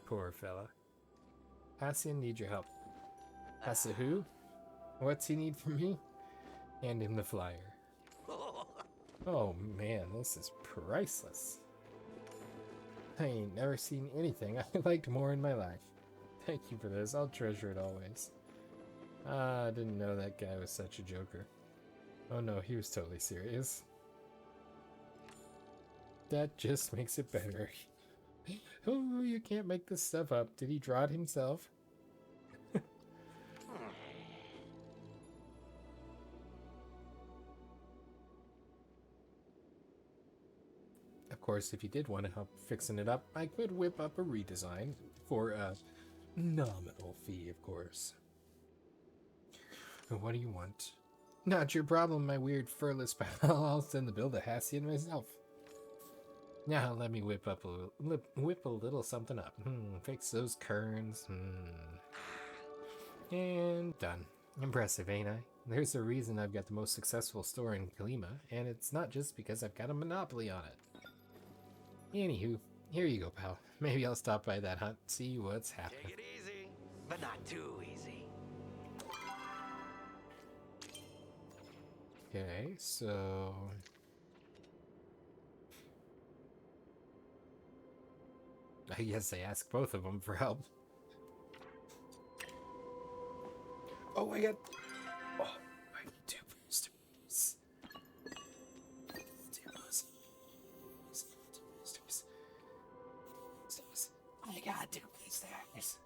Poor fella. Hassian needs your help. Hassa who? What's he need from me? Hand him the flyer. Oh man, this is priceless. I ain't never seen anything I liked more in my life. Thank you for this. I'll treasure it always. I didn't know that guy was such a joker. Oh no, he was totally serious. That just makes it better. Oh, you can't make this stuff up. Did he draw it himself? Of course, if you did want to help fixing it up, I could whip up a redesign for a nominal fee, of course. What do you want? Not your problem, my weird furless pal. I'll send the bill to Hassian myself. Now let me whip a little something up. Fix those kerns. And done. Impressive, ain't I? There's a reason I've got the most successful store in Kalima, and it's not just because I've got a monopoly on it. Anywho, here you go, pal. Maybe I'll stop by that hunt, see what's happening. Take it easy, but not too easy. Okay, so... I guess I asked both of them for help. Oh, I got... Oh, I need 2 boosters. 2 boosters. I got 2 boosters.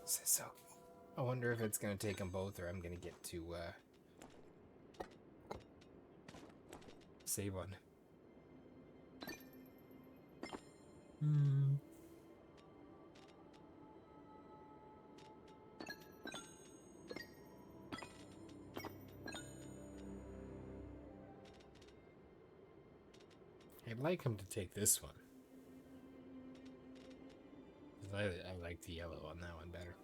So, I wonder if it's gonna take them both, or I'm gonna get to, save one. I'd like him to take this one. I like the yellow on that one better.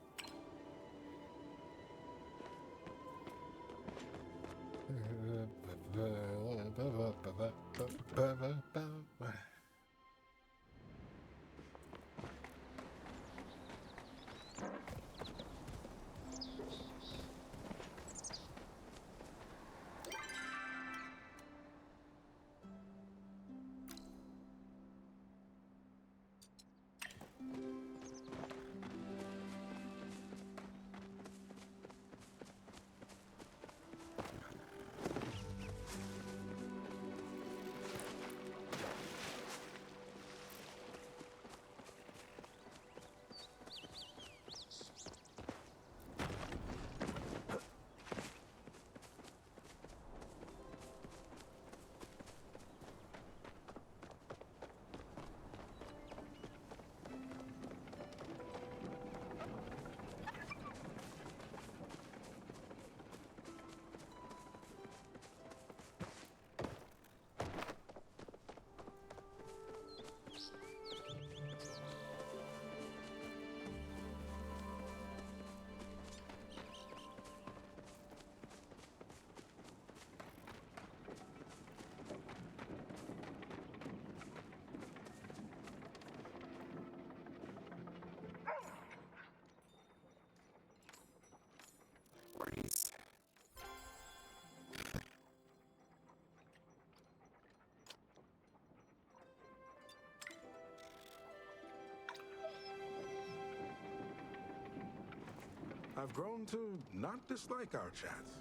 I've grown to not dislike our chats.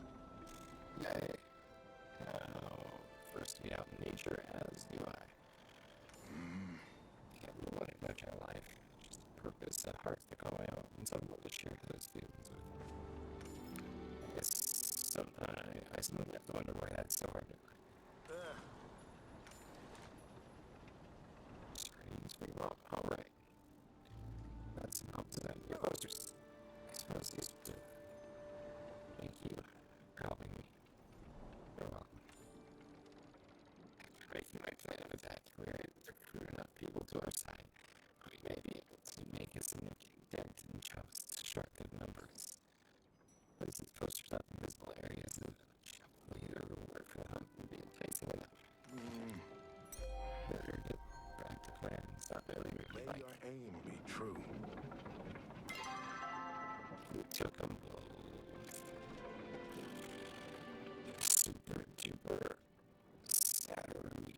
Yay. First to be out in nature, as do I. Can't really want it much in life. Just a purpose and hearts to come out, and someone to share those feelings with. I guess I sometimes have to wonder why that's so hard to find. Screens me wrong. Alright. That's enough to them. Your posters. I suppose these will do. Thank you for helping me. You're welcome. After making my plan of attack, we were able to recruit enough people to our side. We may be able to make a significant dent in Chub's destructive numbers. Place these posters up in visible areas of the village. Hopefully the reward for the hunt will be enticing enough. Better to back the plan. It's not really May your aim be true. We took them both. Super duper Saturday.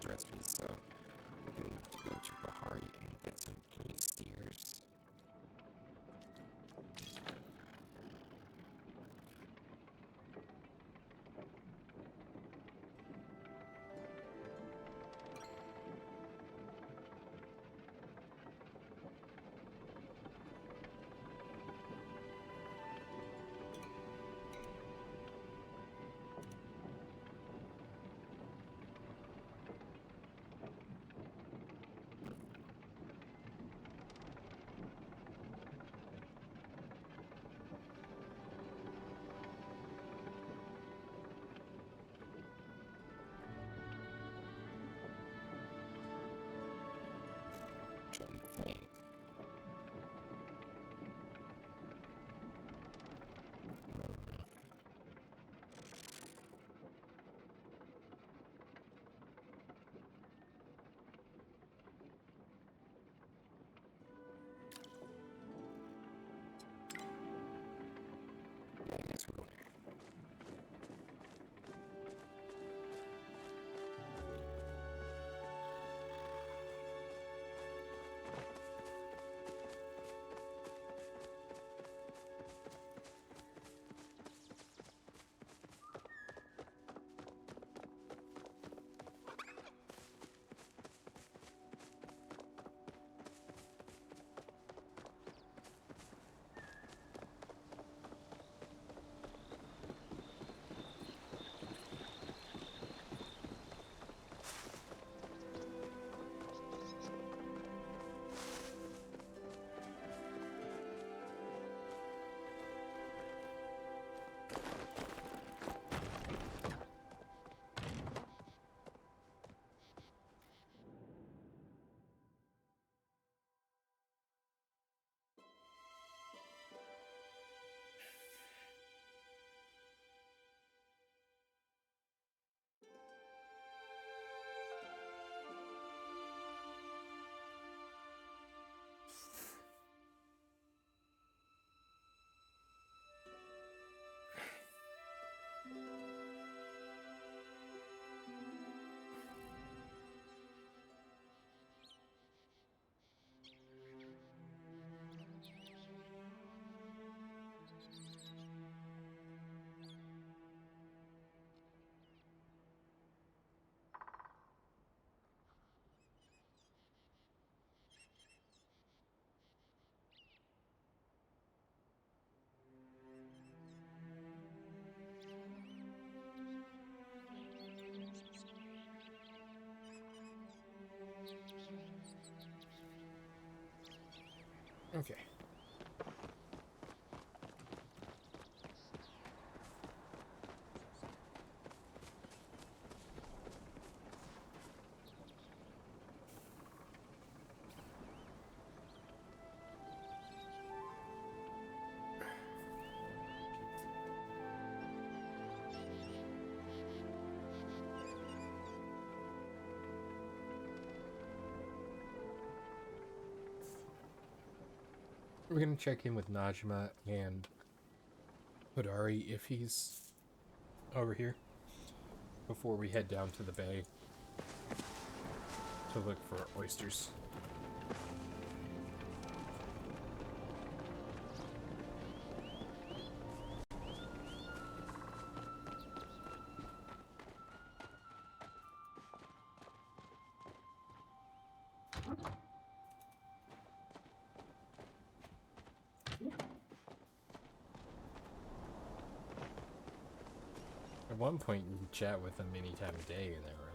Recipes, so we can have to go to Bahari and get some meat steers. Trying to think. Yeah, I guess we're going here. Okay. We're gonna check in with Najma and Hodari if he's over here before we head down to the bay to look for oysters. At one point, you can chat with them any time of day in that room.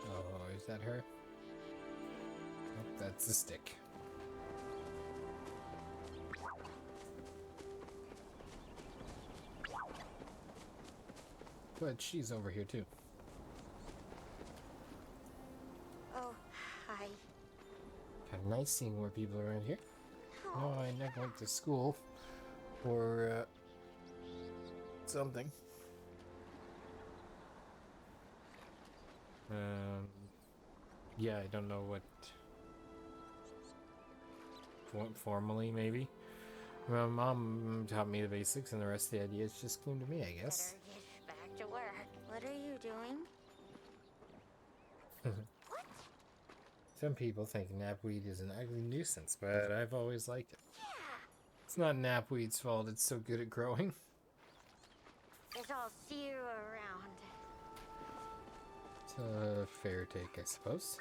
Oh, is that her? Nope, that's the stick. But she's over here too. Oh, hi. Kind of nice seeing more people around here. Oh, I never went to school or something. Yeah, I don't know what formally maybe. My mom taught me the basics, and the rest of the ideas just came to me, I guess. Better get back to work. What are you doing? What? Some people think knapweed is an ugly nuisance, but I've always liked it. Yeah. It's not knapweed's fault it's so good at growing. Guess I'll see you around. It's a fair take, I suppose.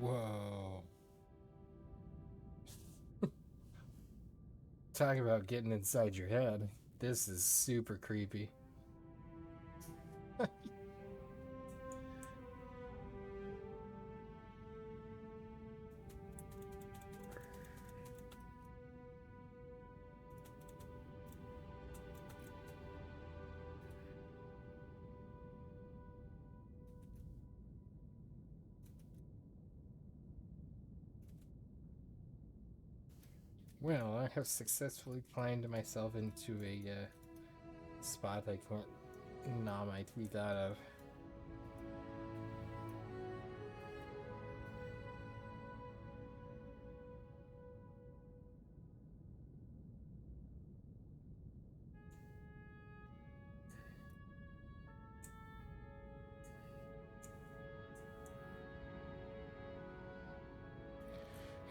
Whoa. Talk about getting inside your head. This is super creepy. Well, I have successfully climbed myself into a spot I can't my teeth out of.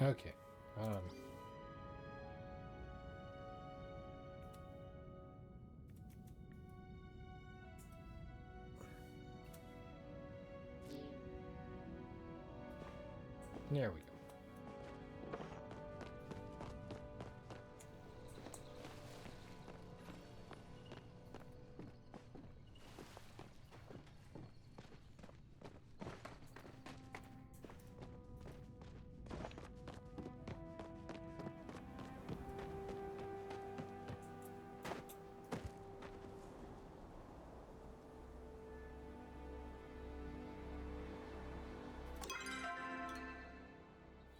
Okay. There we go.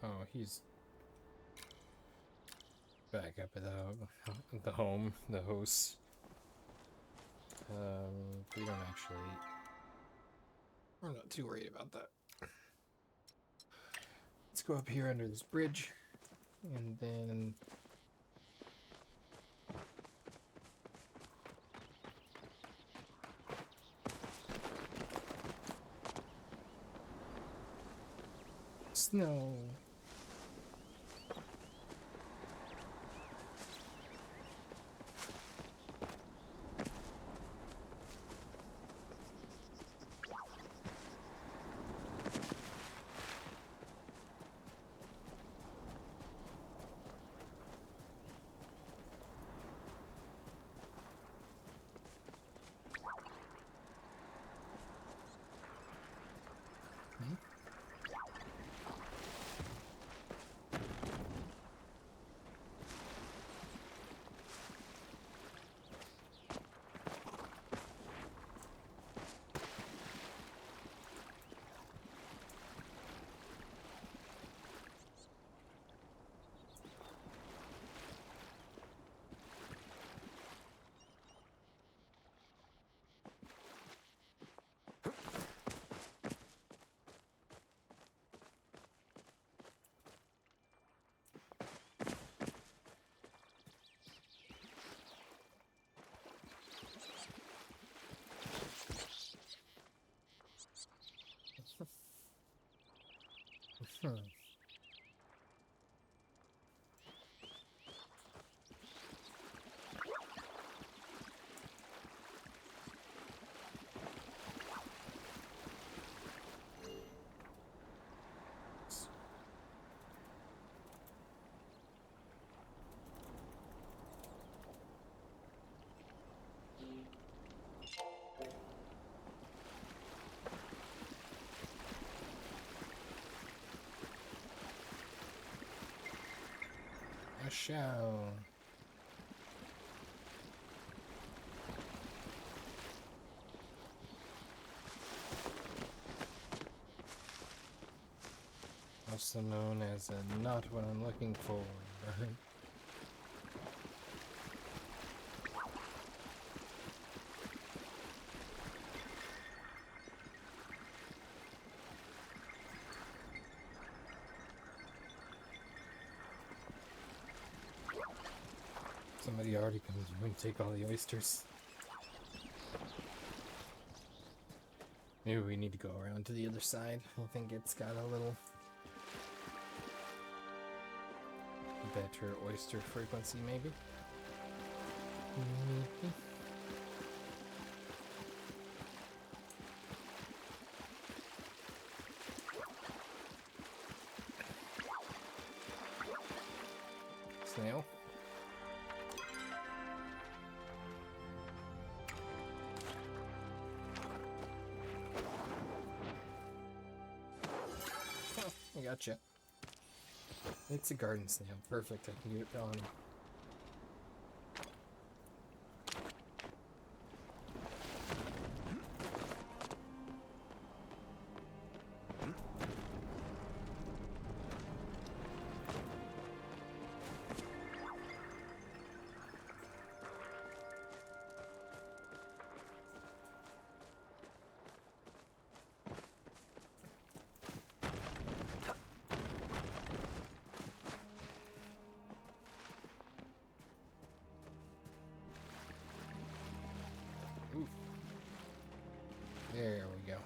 Oh, he's back up at the home, the house. We don't actually. We're not too worried about that. Let's go up here under this bridge, and then Snow. A shell. Also known as a not what I'm looking for. Somebody already comes and take all the oysters. Maybe we need to go around to the other side. I think it's got a little better oyster frequency, maybe. Snail. I gotcha. It's a garden snail. Perfect. I can do it on. There we go.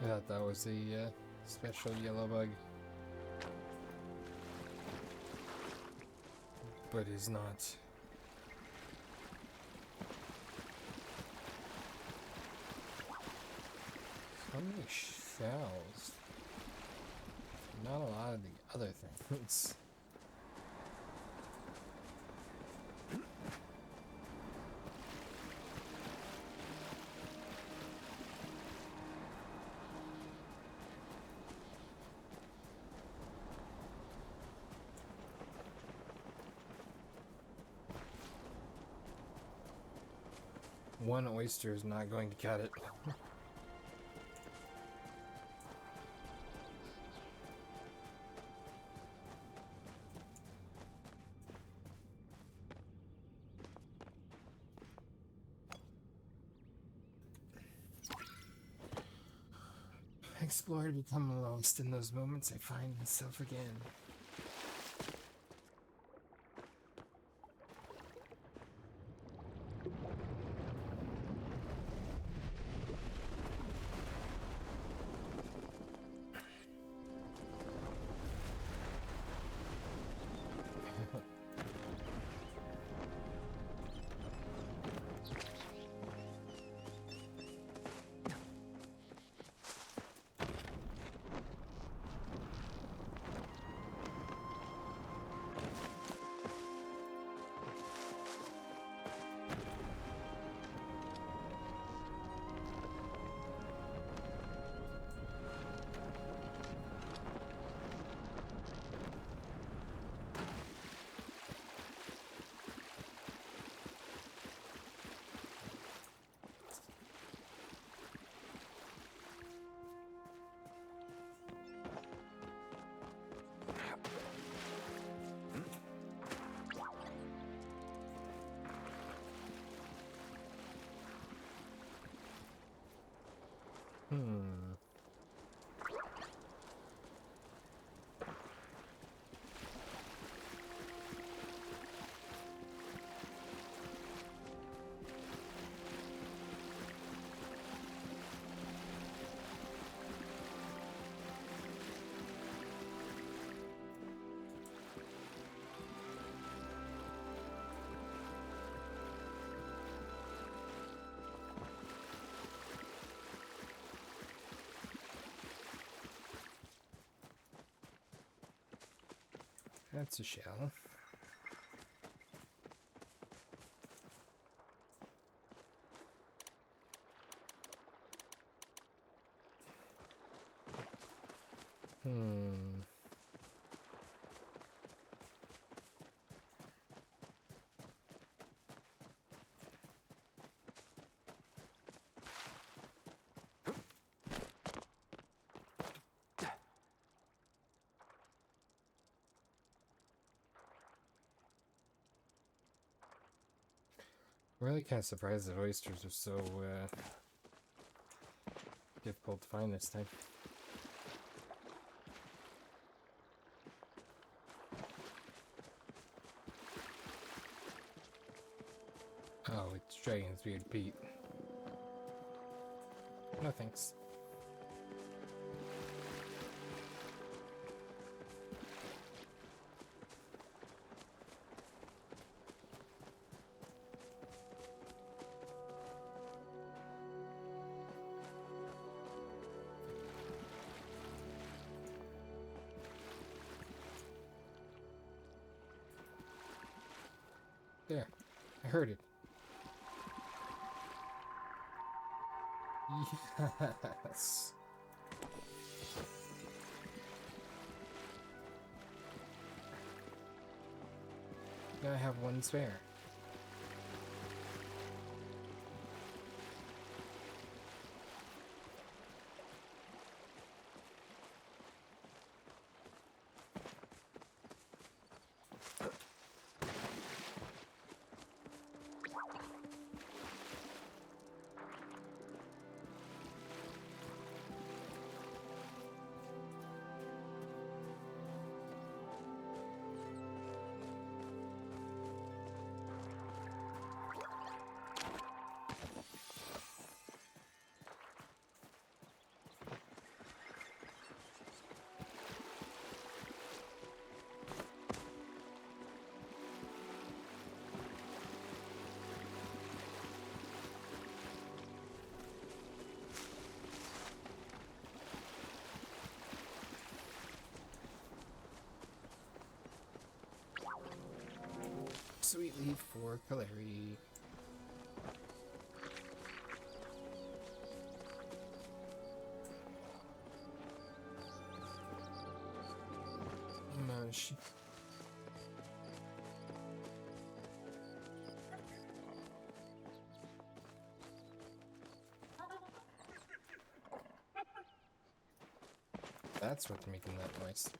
I thought that was a special yellow bug, but is not. So many shells. Not a lot of the other things. One oyster is not going to cut it. Explore to become lost. In those moments, I find myself again. That's a shell. I'm really kind of surprised that oysters are so difficult to find this time. Oh, it's Dragon's Beard Pete. No thanks. There, I heard it. Yes. Now I have one spare. Sweet leaf for clarity. Mush. That's what's making that noise.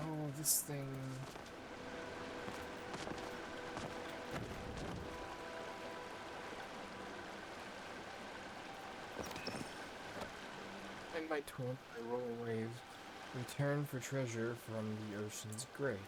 Oh, this thing. And my torn by roll waves return for treasure from the ocean's grave.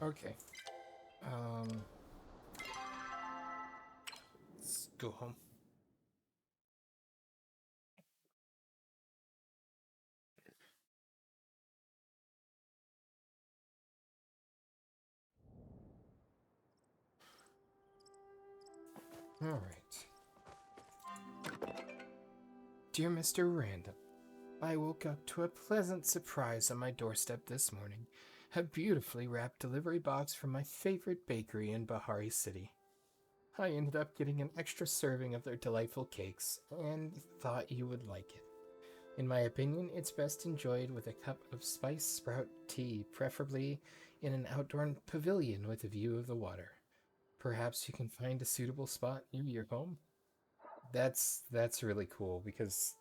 Okay. Let's go home. All right. Dear Mr. Random, I woke up to a pleasant surprise on my doorstep this morning. A beautifully wrapped delivery box from my favorite bakery in Bahari City. I ended up getting an extra serving of their delightful cakes, and thought you would like it. In my opinion, it's best enjoyed with a cup of spiced sprout tea, preferably in an outdoor pavilion with a view of the water. Perhaps you can find a suitable spot near your home? That's really cool because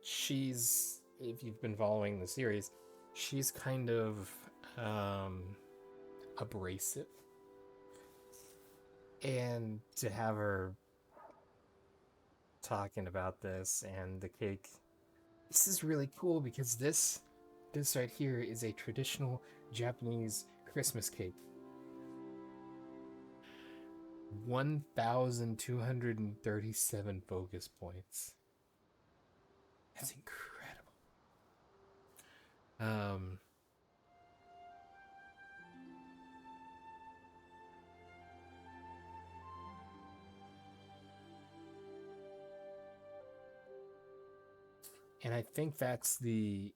she's, if you've been following the series, she's kind of abrasive, and to have her talking about this and the cake, this is really cool because this right here is a traditional Japanese Christmas cake. 1,237 focus points. That's incredible. And I think that's the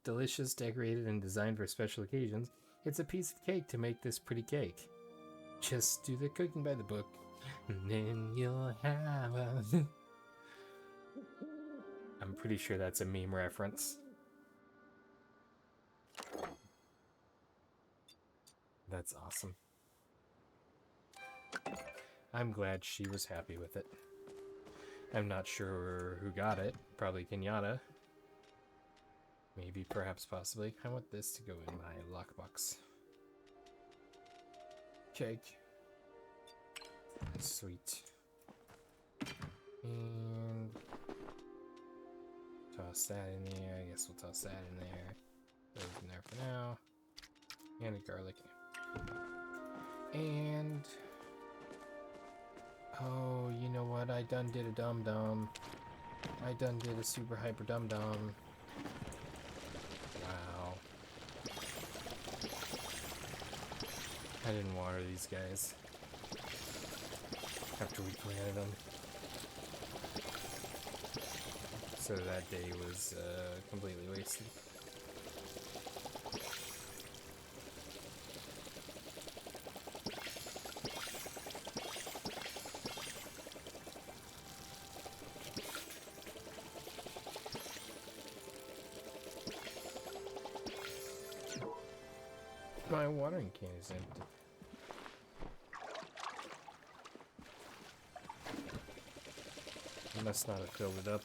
delicious, decorated, and designed for special occasions. It's a piece of cake to make this pretty cake. Just do the cooking by the book, and then you'll have a... I'm pretty sure that's a meme reference. That's awesome. I'm glad she was happy with it. I'm not sure who got it. Probably Kenyatta. Maybe, perhaps, possibly. I want this to go in my lockbox. Cake. Sweet. And toss that in there. I guess we'll toss that in there. Those in there for now. And a garlic. And oh, you know what? I done did a dum-dum. I done did a super hyper dum-dum. Wow. I didn't water these guys after we planted them. So that day was completely wasted. My watering can is empty. I must not have filled it up.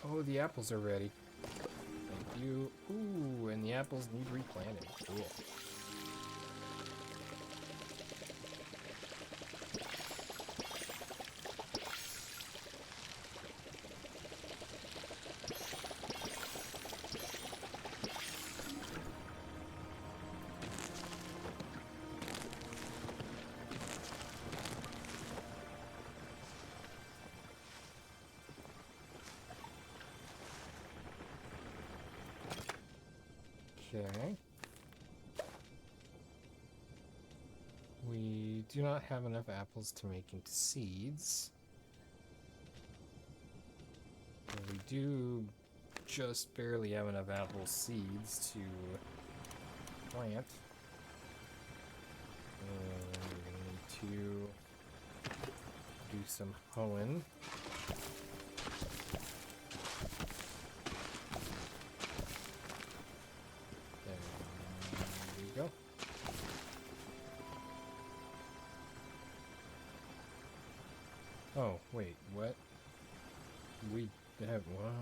Oh, the apples are ready. Thank you. Ooh, and the apples need replanting. Cool. Okay. We do not have enough apples to make into seeds. But we do just barely have enough apple seeds to plant. We're gonna need to do some hoeing. There we go. Oh, wait, what? We have what?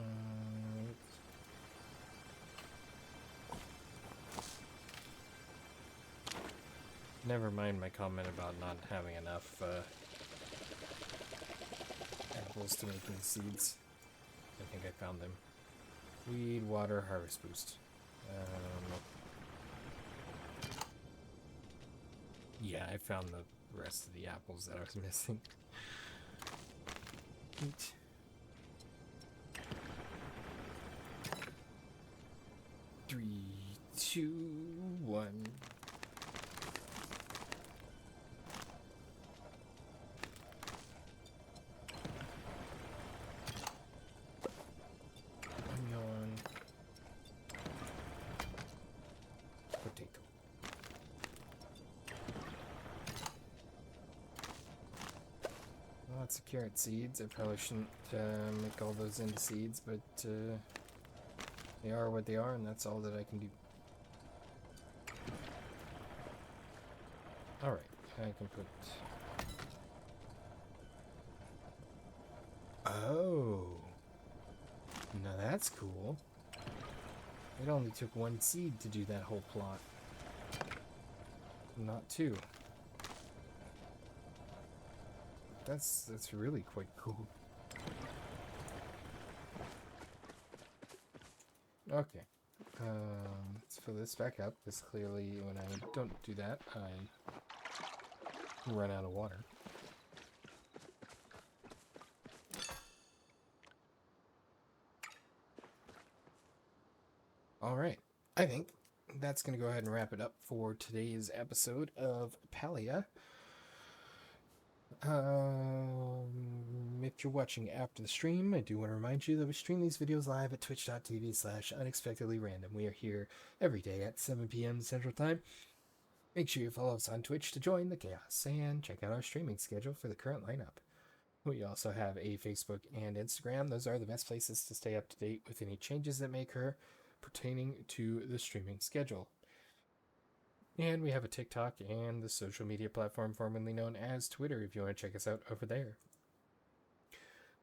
Never mind my comment about not having enough apples to make into seeds. I think I found them. Weed, water, harvest boost. Yeah, I found the rest of the apples that I was missing. Eat. 3, 2, 1. Onion. Potato. Lots of carrot seeds. I probably shouldn't make all those into seeds, but they are what they are, and that's all that I can do. Alright, I can put... Oh! Now that's cool. It only took 1 seed to do that whole plot. Not 2. That's really quite cool. Okay. Let's fill this back up, because clearly when I don't do that, I run out of water. Alright. I think that's going to go ahead and wrap it up for today's episode of Palia. If you're watching after the stream, I do want to remind you that we stream these videos live at twitch.tv/unexpectedlyrandom. We are here every day at 7 p.m. Central Time. Make sure you follow us on Twitch to join the chaos and check out our streaming schedule for the current lineup. We also have a Facebook and Instagram. Those are the best places to stay up to date with any changes that may occur pertaining to the streaming schedule. And we have a TikTok and the social media platform formerly known as Twitter if you want to check us out over there.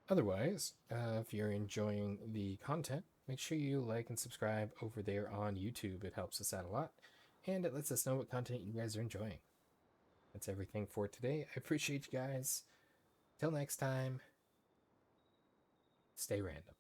Otherwise, if you're enjoying the content, make sure you like and subscribe over there on YouTube. It helps us out a lot, and it lets us know what content you guys are enjoying. That's everything for today. I appreciate you guys. Till next time, stay random.